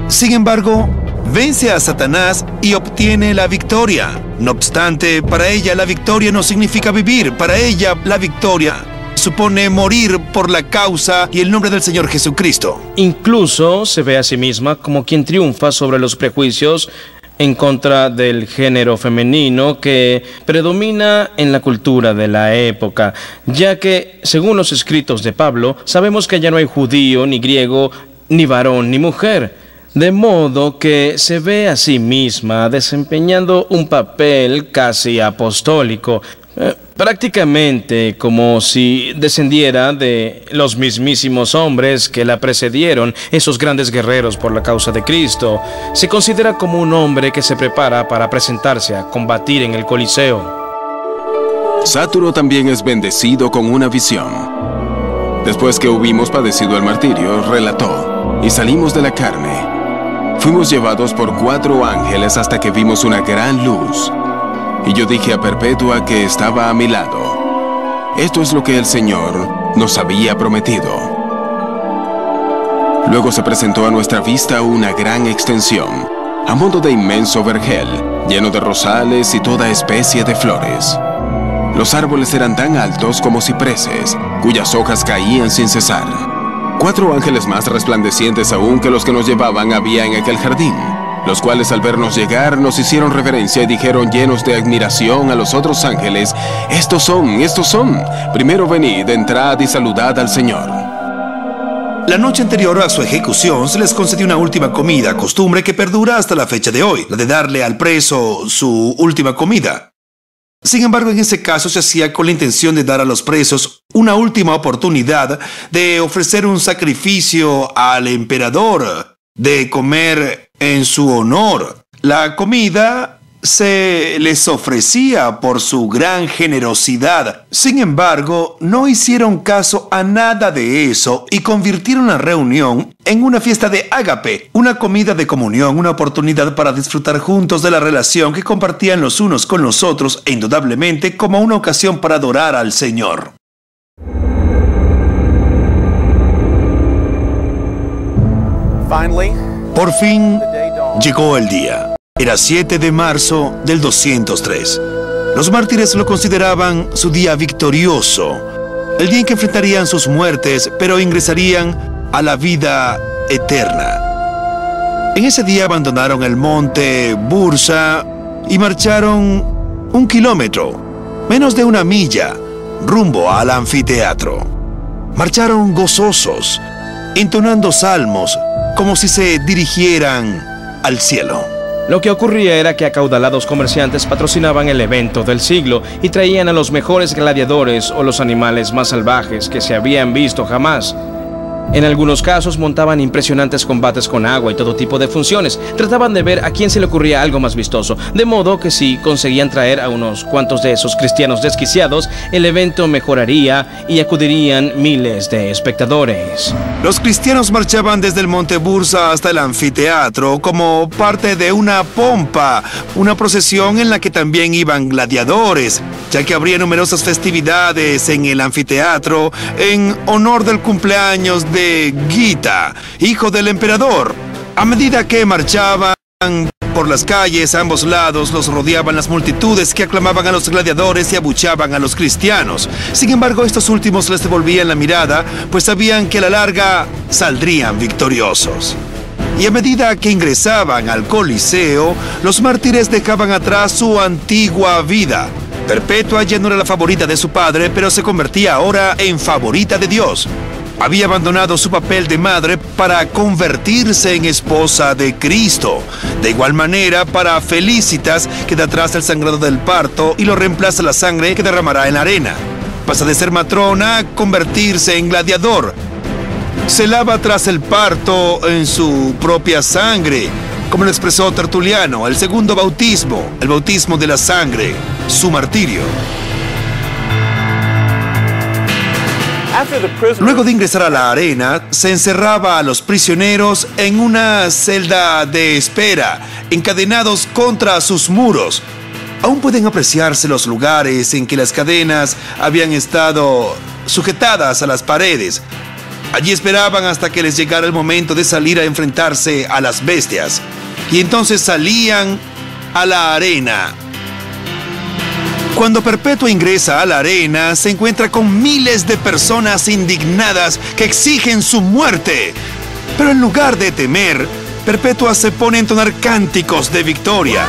Sin embargo, vence a Satanás y obtiene la victoria. No obstante, para ella la victoria no significa vivir. Para ella la victoria supone morir por la causa y el nombre del Señor Jesucristo. Incluso se ve a sí misma como quien triunfa sobre los prejuicios en contra del género femenino que predomina en la cultura de la época, ya que, según los escritos de Pablo, sabemos que ya no hay judío, ni griego, ni varón, ni mujer, de modo que se ve a sí misma desempeñando un papel casi apostólico, prácticamente como si descendiera de los mismísimos hombres que la precedieron, esos grandes guerreros por la causa de Cristo. Se considera como un hombre que se prepara para presentarse a combatir en el Coliseo. Sáturo también es bendecido con una visión. Después que hubimos padecido el martirio, relató: y salimos de la carne. Fuimos llevados por 4 ángeles hasta que vimos una gran luz. Y yo dije a Perpetua que estaba a mi lado: esto es lo que el Señor nos había prometido. Luego se presentó a nuestra vista una gran extensión, a modo de inmenso vergel, lleno de rosales y toda especie de flores. Los árboles eran tan altos como cipreses, cuyas hojas caían sin cesar. 4 ángeles más resplandecientes aún que los que nos llevaban había en aquel jardín, los cuales al vernos llegar nos hicieron reverencia y dijeron llenos de admiración a los otros ángeles: estos son, primero venid, entrad y saludad al Señor. La noche anterior a su ejecución se les concedió una última comida, costumbre que perdura hasta la fecha de hoy, la de darle al preso su última comida. Sin embargo, en ese caso se hacía con la intención de dar a los presos una última oportunidad de ofrecer un sacrificio al emperador, de comer en su honor. La comida se les ofrecía por su gran generosidad. Sin embargo, no hicieron caso a nada de eso y convirtieron la reunión en una fiesta de ágape, una comida de comunión, una oportunidad para disfrutar juntos de la relación que compartían los unos con los otros e indudablemente como una ocasión para adorar al Señor. Por fin llegó el día. Era 7 de marzo del 203. Los mártires lo consideraban su día victorioso, el día en que enfrentarían sus muertes, pero ingresarían a la vida eterna. En ese día abandonaron el monte Bursa y marcharon 1 kilómetro, menos de 1 milla, rumbo al anfiteatro. Marcharon gozosos, entonando salmos, como si se dirigieran al cielo. Lo que ocurría era que acaudalados comerciantes patrocinaban el evento del siglo y traían a los mejores gladiadores o los animales más salvajes que se habían visto jamás. En algunos casos montaban impresionantes combates con agua y todo tipo de funciones. Trataban de ver a quién se le ocurría algo más vistoso, de modo que si conseguían traer a unos cuantos de esos cristianos desquiciados, el evento mejoraría y acudirían miles de espectadores. Los cristianos marchaban desde el monte Bursa hasta el anfiteatro como parte de una pompa, una procesión en la que también iban gladiadores, ya que habría numerosas festividades en el anfiteatro en honor del cumpleaños de Gita, hijo del emperador. A medida que marchaban por las calles, a ambos lados los rodeaban las multitudes que aclamaban a los gladiadores y abucheaban a los cristianos. Sin embargo, estos últimos les devolvían la mirada, pues sabían que a la larga saldrían victoriosos. Y a medida que ingresaban al Coliseo, los mártires dejaban atrás su antigua vida. Perpetua ya no era la favorita de su padre, pero se convertía ahora en favorita de Dios. Había abandonado su papel de madre para convertirse en esposa de Cristo. De igual manera, para Felicitas queda atrás el sangrado del parto y lo reemplaza la sangre que derramará en la arena. Pasa de ser matrona a convertirse en gladiador. Se lava tras el parto en su propia sangre, como lo expresó Tertuliano, el segundo bautismo, el bautismo de la sangre, su martirio. Luego de ingresar a la arena, se encerraba a los prisioneros en una celda de espera, encadenados contra sus muros. Aún pueden apreciarse los lugares en que las cadenas habían estado sujetadas a las paredes. Allí esperaban hasta que les llegara el momento de salir a enfrentarse a las bestias. Y entonces salían a la arena. Cuando Perpetua ingresa a la arena, se encuentra con miles de personas indignadas que exigen su muerte. Pero en lugar de temer, Perpetua se pone a entonar cánticos de victoria.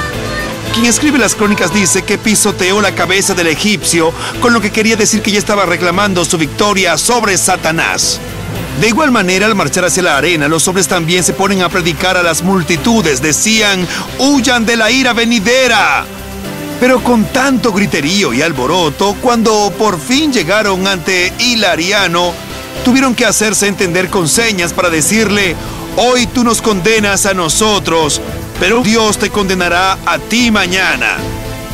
Quien escribe las crónicas dice que pisoteó la cabeza del egipcio, con lo que quería decir que ya estaba reclamando su victoria sobre Satanás. De igual manera, al marchar hacia la arena, los hombres también se ponen a predicar a las multitudes. Decían: «¡Huyan de la ira venidera!». Pero con tanto griterío y alboroto, cuando por fin llegaron ante Hilariano, tuvieron que hacerse entender con señas para decirle: «Hoy tú nos condenas a nosotros, pero Dios te condenará a ti mañana».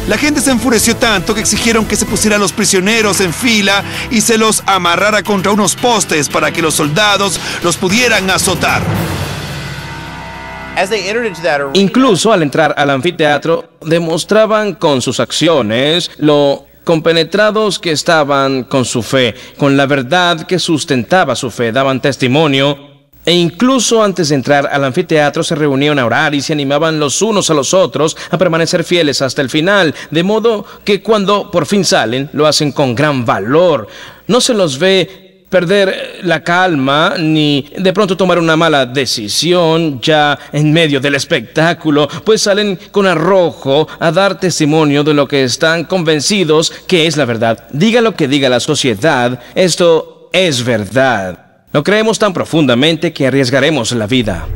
La gente se enfureció tanto que exigieron que se pusieran los prisioneros en fila y se los amarrara contra unos postes para que los soldados los pudieran azotar. Incluso al entrar al anfiteatro, demostraban con sus acciones lo compenetrados que estaban con su fe, con la verdad que sustentaba su fe, daban testimonio. E incluso antes de entrar al anfiteatro se reunían a orar y se animaban los unos a los otros a permanecer fieles hasta el final, de modo que cuando por fin salen, lo hacen con gran valor. No se los ve perder la calma ni de pronto tomar una mala decisión ya en medio del espectáculo, pues salen con arrojo a dar testimonio de lo que están convencidos que es la verdad. Diga lo que diga la sociedad, esto es verdad. Lo creemos tan profundamente que arriesgaremos la vida.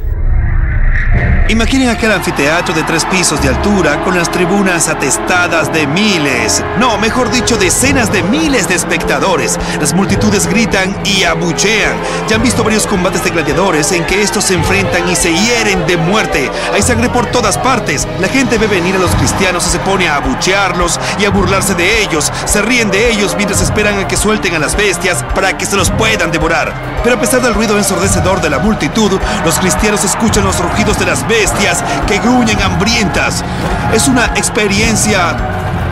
Imaginen aquel anfiteatro de 3 pisos de altura con las tribunas atestadas de miles, no, mejor dicho, decenas de miles de espectadores. Las multitudes gritan y abuchean. Ya han visto varios combates de gladiadores en que estos se enfrentan y se hieren de muerte. Hay sangre por todas partes. La gente ve venir a los cristianos y se pone a abuchearlos y a burlarse de ellos. Se ríen de ellos mientras esperan a que suelten a las bestias para que se los puedan devorar. Pero a pesar del ruido ensordecedor de la multitud, los cristianos escuchan los rugidos de las bestias que gruñen hambrientas. Es una experiencia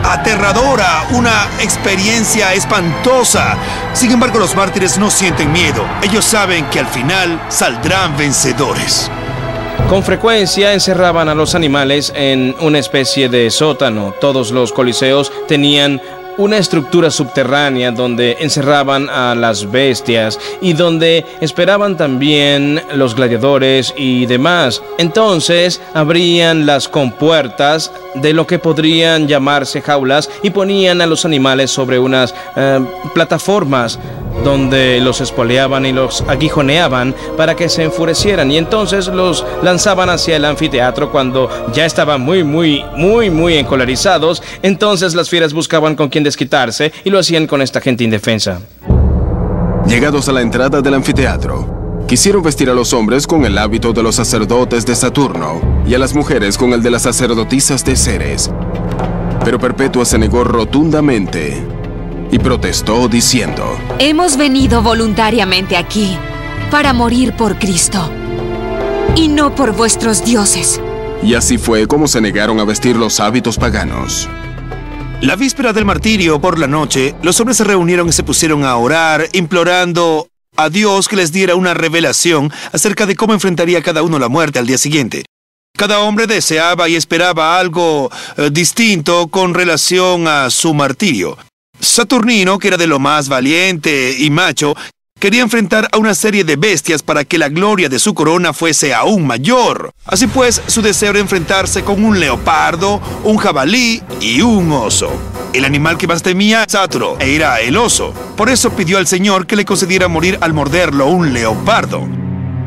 aterradora, una experiencia espantosa. Sin embargo, los mártires no sienten miedo. Ellos saben que al final saldrán vencedores. Con frecuencia encerraban a los animales en una especie de sótano. Todos los coliseos tenían una estructura subterránea donde encerraban a las bestias y donde esperaban también los gladiadores y demás. Entonces abrían las compuertas de lo que podrían llamarse jaulas y ponían a los animales sobre unas plataformas donde los espoleaban y los aguijoneaban para que se enfurecieran, y entonces los lanzaban hacia el anfiteatro cuando ya estaban muy encolerizados. Entonces las fieras buscaban con quién desquitarse y lo hacían con esta gente indefensa. Llegados a la entrada del anfiteatro, quisieron vestir a los hombres con el hábito de los sacerdotes de Saturno y a las mujeres con el de las sacerdotisas de Ceres. Pero Perpetua se negó rotundamente y protestó diciendo: Hemos venido voluntariamente aquí para morir por Cristo y no por vuestros dioses. Y así fue como se negaron a vestir los hábitos paganos. La víspera del martirio, por la noche, los hombres se reunieron y se pusieron a orar, implorando a Dios que les diera una revelación acerca de cómo enfrentaría cada uno la muerte al día siguiente. Cada hombre deseaba y esperaba algo distinto con relación a su martirio. Saturnino, que era de lo más valiente y macho, quería enfrentar a una serie de bestias para que la gloria de su corona fuese aún mayor. Así pues, su deseo era enfrentarse con un leopardo, un jabalí y un oso. El animal que más temía Saturo era el oso. Por eso pidió al Señor que le concediera morir al morderlo un leopardo.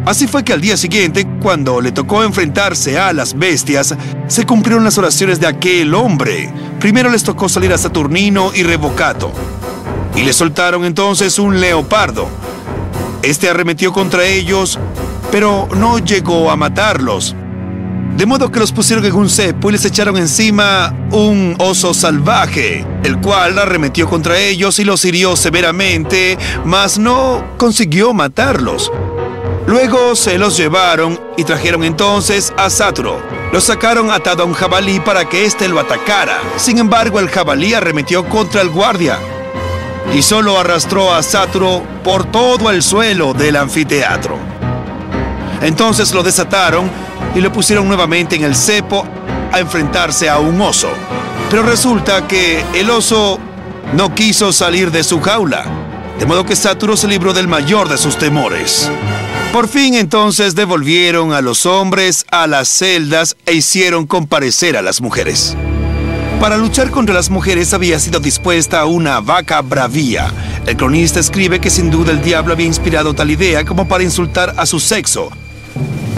Así fue que al día siguiente, cuando le tocó enfrentarse a las bestias, se cumplieron las oraciones de aquel hombre. Primero les tocó salir a Saturnino y Revocato, y le soltaron entonces un leopardo. Este arremetió contra ellos, pero no llegó a matarlos. De modo que los pusieron en un cepo y les echaron encima un oso salvaje, el cual arremetió contra ellos y los hirió severamente, mas no consiguió matarlos. Luego se los llevaron y trajeron entonces a Saturo. Lo sacaron atado a un jabalí para que éste lo atacara. Sin embargo, el jabalí arremetió contra el guardia y solo arrastró a Saturo por todo el suelo del anfiteatro. Entonces lo desataron y lo pusieron nuevamente en el cepo a enfrentarse a un oso. Pero resulta que el oso no quiso salir de su jaula, de modo que Saturo se libró del mayor de sus temores. Por fin entonces devolvieron a los hombres a las celdas e hicieron comparecer a las mujeres. Para luchar contra las mujeres había sido dispuesta una vaca bravía. El cronista escribe que sin duda el diablo había inspirado tal idea como para insultar a su sexo,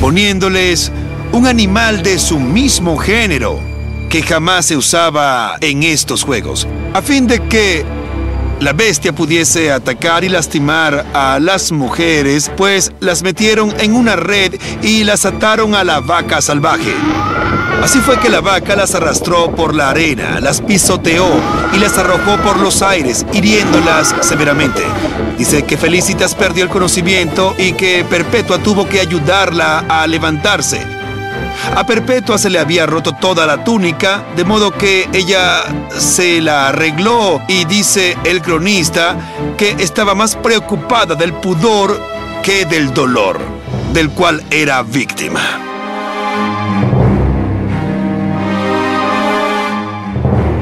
poniéndoles un animal de su mismo género, que jamás se usaba en estos juegos, a fin de que la bestia pudiese atacar y lastimar a las mujeres, pues las metieron en una red y las ataron a la vaca salvaje. Así fue que la vaca las arrastró por la arena, las pisoteó y las arrojó por los aires, hiriéndolas severamente. Dice que Felicitas perdió el conocimiento y que Perpetua tuvo que ayudarla a levantarse. A Perpetua se le había roto toda la túnica, de modo que ella se la arregló y dice el cronista que estaba más preocupada del pudor que del dolor, del cual era víctima.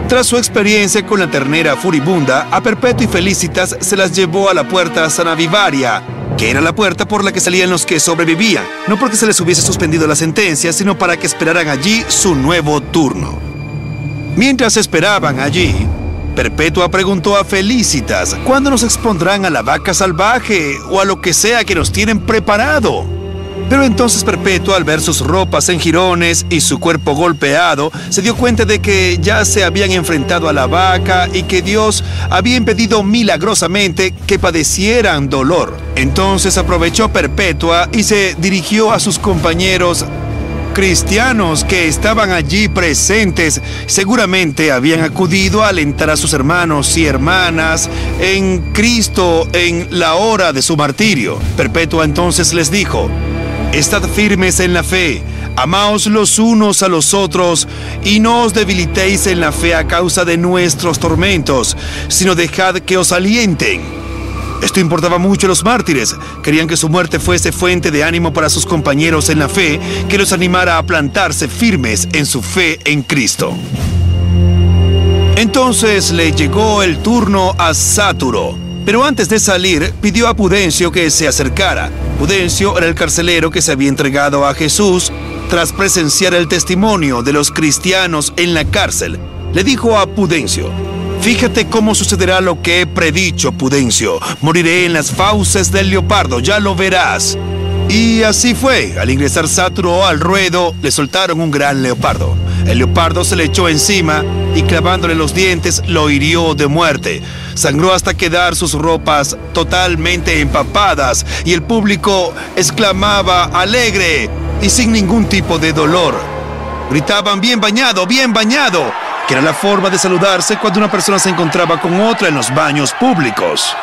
Tras su experiencia con la ternera furibunda, a Perpetua y Felicitas se las llevó a la puerta Sanavivaria, que era la puerta por la que salían los que sobrevivían, no porque se les hubiese suspendido la sentencia, sino para que esperaran allí su nuevo turno. Mientras esperaban allí, Perpetua preguntó a Felicitas, ¿cuándo nos expondrán a la vaca salvaje o a lo que sea que nos tienen preparado? Pero entonces Perpetua, al ver sus ropas en jirones y su cuerpo golpeado, se dio cuenta de que ya se habían enfrentado a la vaca y que Dios había impedido milagrosamente que padecieran dolor. Entonces aprovechó Perpetua y se dirigió a sus compañeros cristianos que estaban allí presentes. Seguramente habían acudido a alentar a sus hermanos y hermanas en Cristo en la hora de su martirio. Perpetua entonces les dijo: estad firmes en la fe, amaos los unos a los otros y no os debilitéis en la fe a causa de nuestros tormentos, sino dejad que os alienten. Esto importaba mucho a los mártires. Querían que su muerte fuese fuente de ánimo para sus compañeros en la fe, que los animara a plantarse firmes en su fe en Cristo. Entonces le llegó el turno a Sáturo, pero antes de salir pidió a Pudencio que se acercara. Pudencio era el carcelero que se había entregado a Jesús tras presenciar el testimonio de los cristianos en la cárcel. Le dijo a Pudencio: fíjate cómo sucederá lo que he predicho, Pudencio. Moriré en las fauces del leopardo, ya lo verás. Y así fue. Al ingresar Sáturo al ruedo, le soltaron un gran leopardo. El leopardo se le echó encima y clavándole los dientes lo hirió de muerte. Sangró hasta quedar sus ropas totalmente empapadas y el público exclamaba alegre y sin ningún tipo de dolor. Gritaban: bien bañado, que era la forma de saludarse cuando una persona se encontraba con otra en los baños públicos.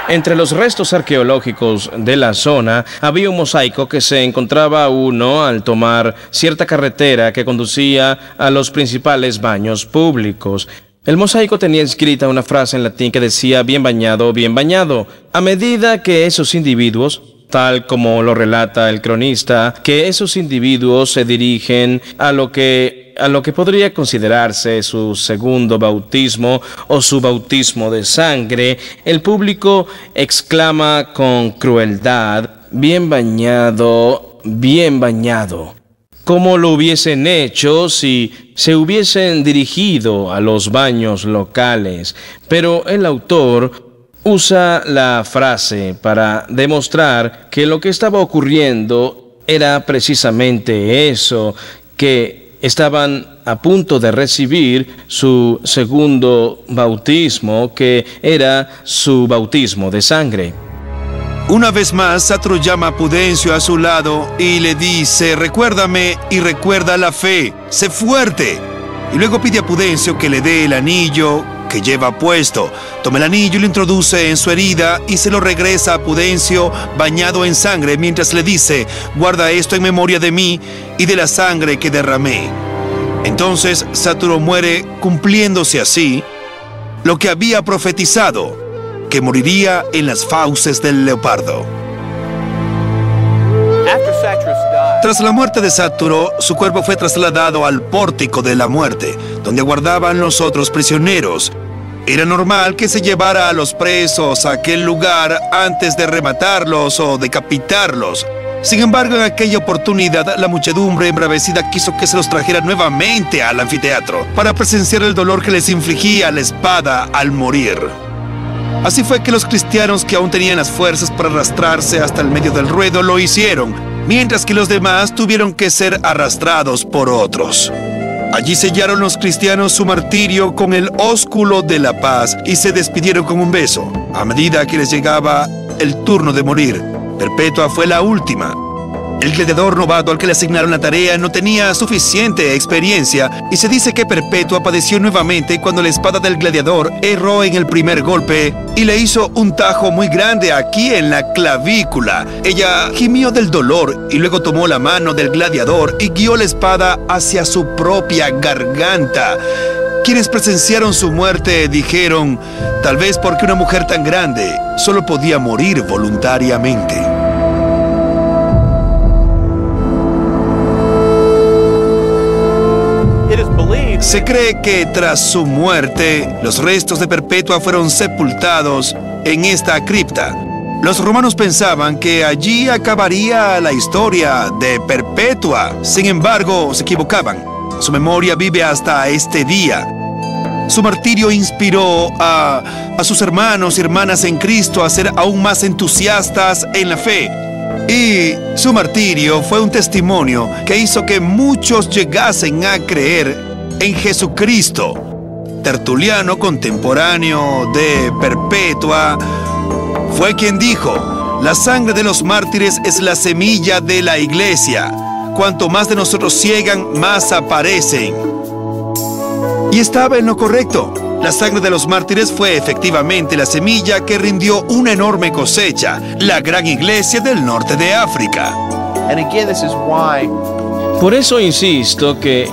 Entre los restos arqueológicos de la zona había un mosaico que se encontraba uno al tomar cierta carretera que conducía a los principales baños públicos. El mosaico tenía escrita una frase en latín que decía: bien bañado, bien bañado. A medida que esos individuos, tal como lo relata el cronista, que esos individuos se dirigen a lo que podría considerarse su segundo bautismo o su bautismo de sangre, el público exclama con crueldad: bien bañado, bien bañado, como lo hubiesen hecho si se hubiesen dirigido a los baños locales. Pero el autor usa la frase para demostrar que lo que estaba ocurriendo era precisamente eso, que estaban a punto de recibir su segundo bautismo, que era su bautismo de sangre. Una vez más, Sáturo llama a Pudencio a su lado y le dice: recuérdame y recuerda la fe, sé fuerte. Y luego pide a Pudencio que le dé el anillo que lleva puesto. Toma el anillo y lo introduce en su herida y se lo regresa a Pudencio bañado en sangre, mientras le dice: guarda esto en memoria de mí y de la sangre que derramé. Entonces Sáturo muere, cumpliéndose así lo que había profetizado, que moriría en las fauces del leopardo. Tras la muerte de Sáturo, su cuerpo fue trasladado al pórtico de la muerte, donde aguardaban los otros prisioneros. Era normal que se llevara a los presos a aquel lugar antes de rematarlos o decapitarlos. Sin embargo, en aquella oportunidad, la muchedumbre embravecida quiso que se los trajera nuevamente al anfiteatro para presenciar el dolor que les infligía la espada al morir. Así fue que los cristianos que aún tenían las fuerzas para arrastrarse hasta el medio del ruedo lo hicieron, mientras que los demás tuvieron que ser arrastrados por otros. Allí sellaron los cristianos su martirio con el ósculo de la paz y se despidieron con un beso. A medida que les llegaba el turno de morir, Perpetua fue la última. El gladiador novato al que le asignaron la tarea no tenía suficiente experiencia y se dice que Perpetua padeció nuevamente cuando la espada del gladiador erró en el primer golpe y le hizo un tajo muy grande aquí en la clavícula. Ella gimió del dolor y luego tomó la mano del gladiador y guió la espada hacia su propia garganta. Quienes presenciaron su muerte dijeron, tal vez porque una mujer tan grande solo podía morir voluntariamente. Se cree que tras su muerte, los restos de Perpetua fueron sepultados en esta cripta. Los romanos pensaban que allí acabaría la historia de Perpetua. Sin embargo, se equivocaban. Su memoria vive hasta este día. Su martirio inspiró a sus hermanos y hermanas en Cristo a ser aún más entusiastas en la fe. Y su martirio fue un testimonio que hizo que muchos llegasen a creer en Jesucristo. Tertuliano, contemporáneo de Perpetua, fue quien dijo: la sangre de los mártires es la semilla de la iglesia. Cuanto más de nosotros ciegan, más aparecen. Y estaba en lo correcto. La sangre de los mártires fue efectivamente la semilla que rindió una enorme cosecha, la gran iglesia del norte de África. Por eso insisto que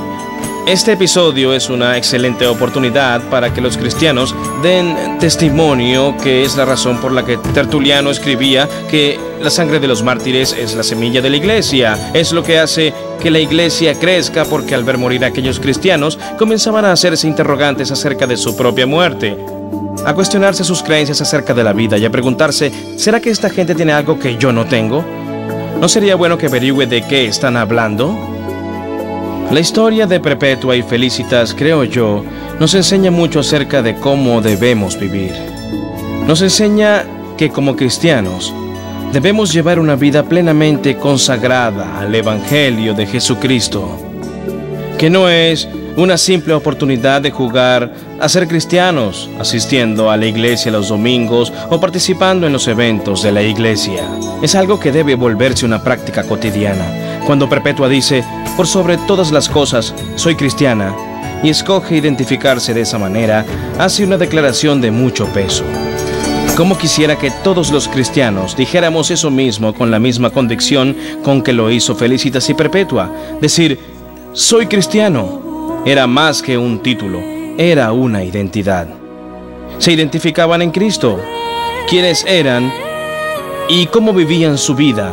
este episodio es una excelente oportunidad para que los cristianos den testimonio, que es la razón por la que Tertuliano escribía que la sangre de los mártires es la semilla de la iglesia. Es lo que hace que la iglesia crezca, porque al ver morir a aquellos cristianos comenzaban a hacerse interrogantes acerca de su propia muerte, a cuestionarse sus creencias acerca de la vida y a preguntarse: ¿será que esta gente tiene algo que yo no tengo? ¿No sería bueno que averigüe de qué están hablando? La historia de Perpetua y Felicitas, creo yo, nos enseña mucho acerca de cómo debemos vivir. Nos enseña que como cristianos debemos llevar una vida plenamente consagrada al Evangelio de Jesucristo, que no es una simple oportunidad de jugar a ser cristianos, asistiendo a la iglesia los domingos o participando en los eventos de la iglesia. Es algo que debe volverse una práctica cotidiana. Cuando Perpetua dice: por sobre todas las cosas, soy cristiana, y escoge identificarse de esa manera, hace una declaración de mucho peso. Como quisiera que todos los cristianos dijéramos eso mismo con la misma convicción con que lo hizo Felicitas y Perpetua. Decir: soy cristiano, era más que un título, era una identidad. Se identificaban en Cristo, quiénes eran y cómo vivían su vida.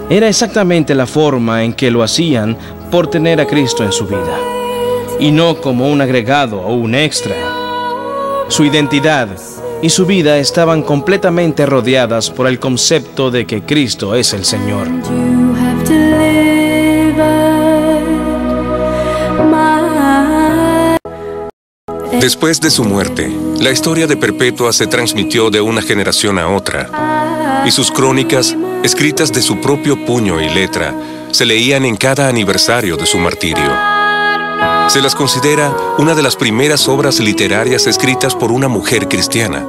Era exactamente la forma en que lo hacían por tener a Cristo en su vida, y no como un agregado o un extra. Su identidad y su vida estaban completamente rodeadas por el concepto de que Cristo es el Señor. Después de su muerte, la historia de Perpetua se transmitió de una generación a otra, y sus crónicas, escritas de su propio puño y letra, se leían en cada aniversario de su martirio. Se las considera una de las primeras obras literarias escritas por una mujer cristiana.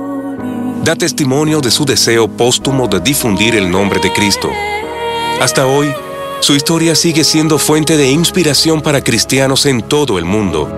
Da testimonio de su deseo póstumo de difundir el nombre de Cristo. Hasta hoy, su historia sigue siendo fuente de inspiración para cristianos en todo el mundo,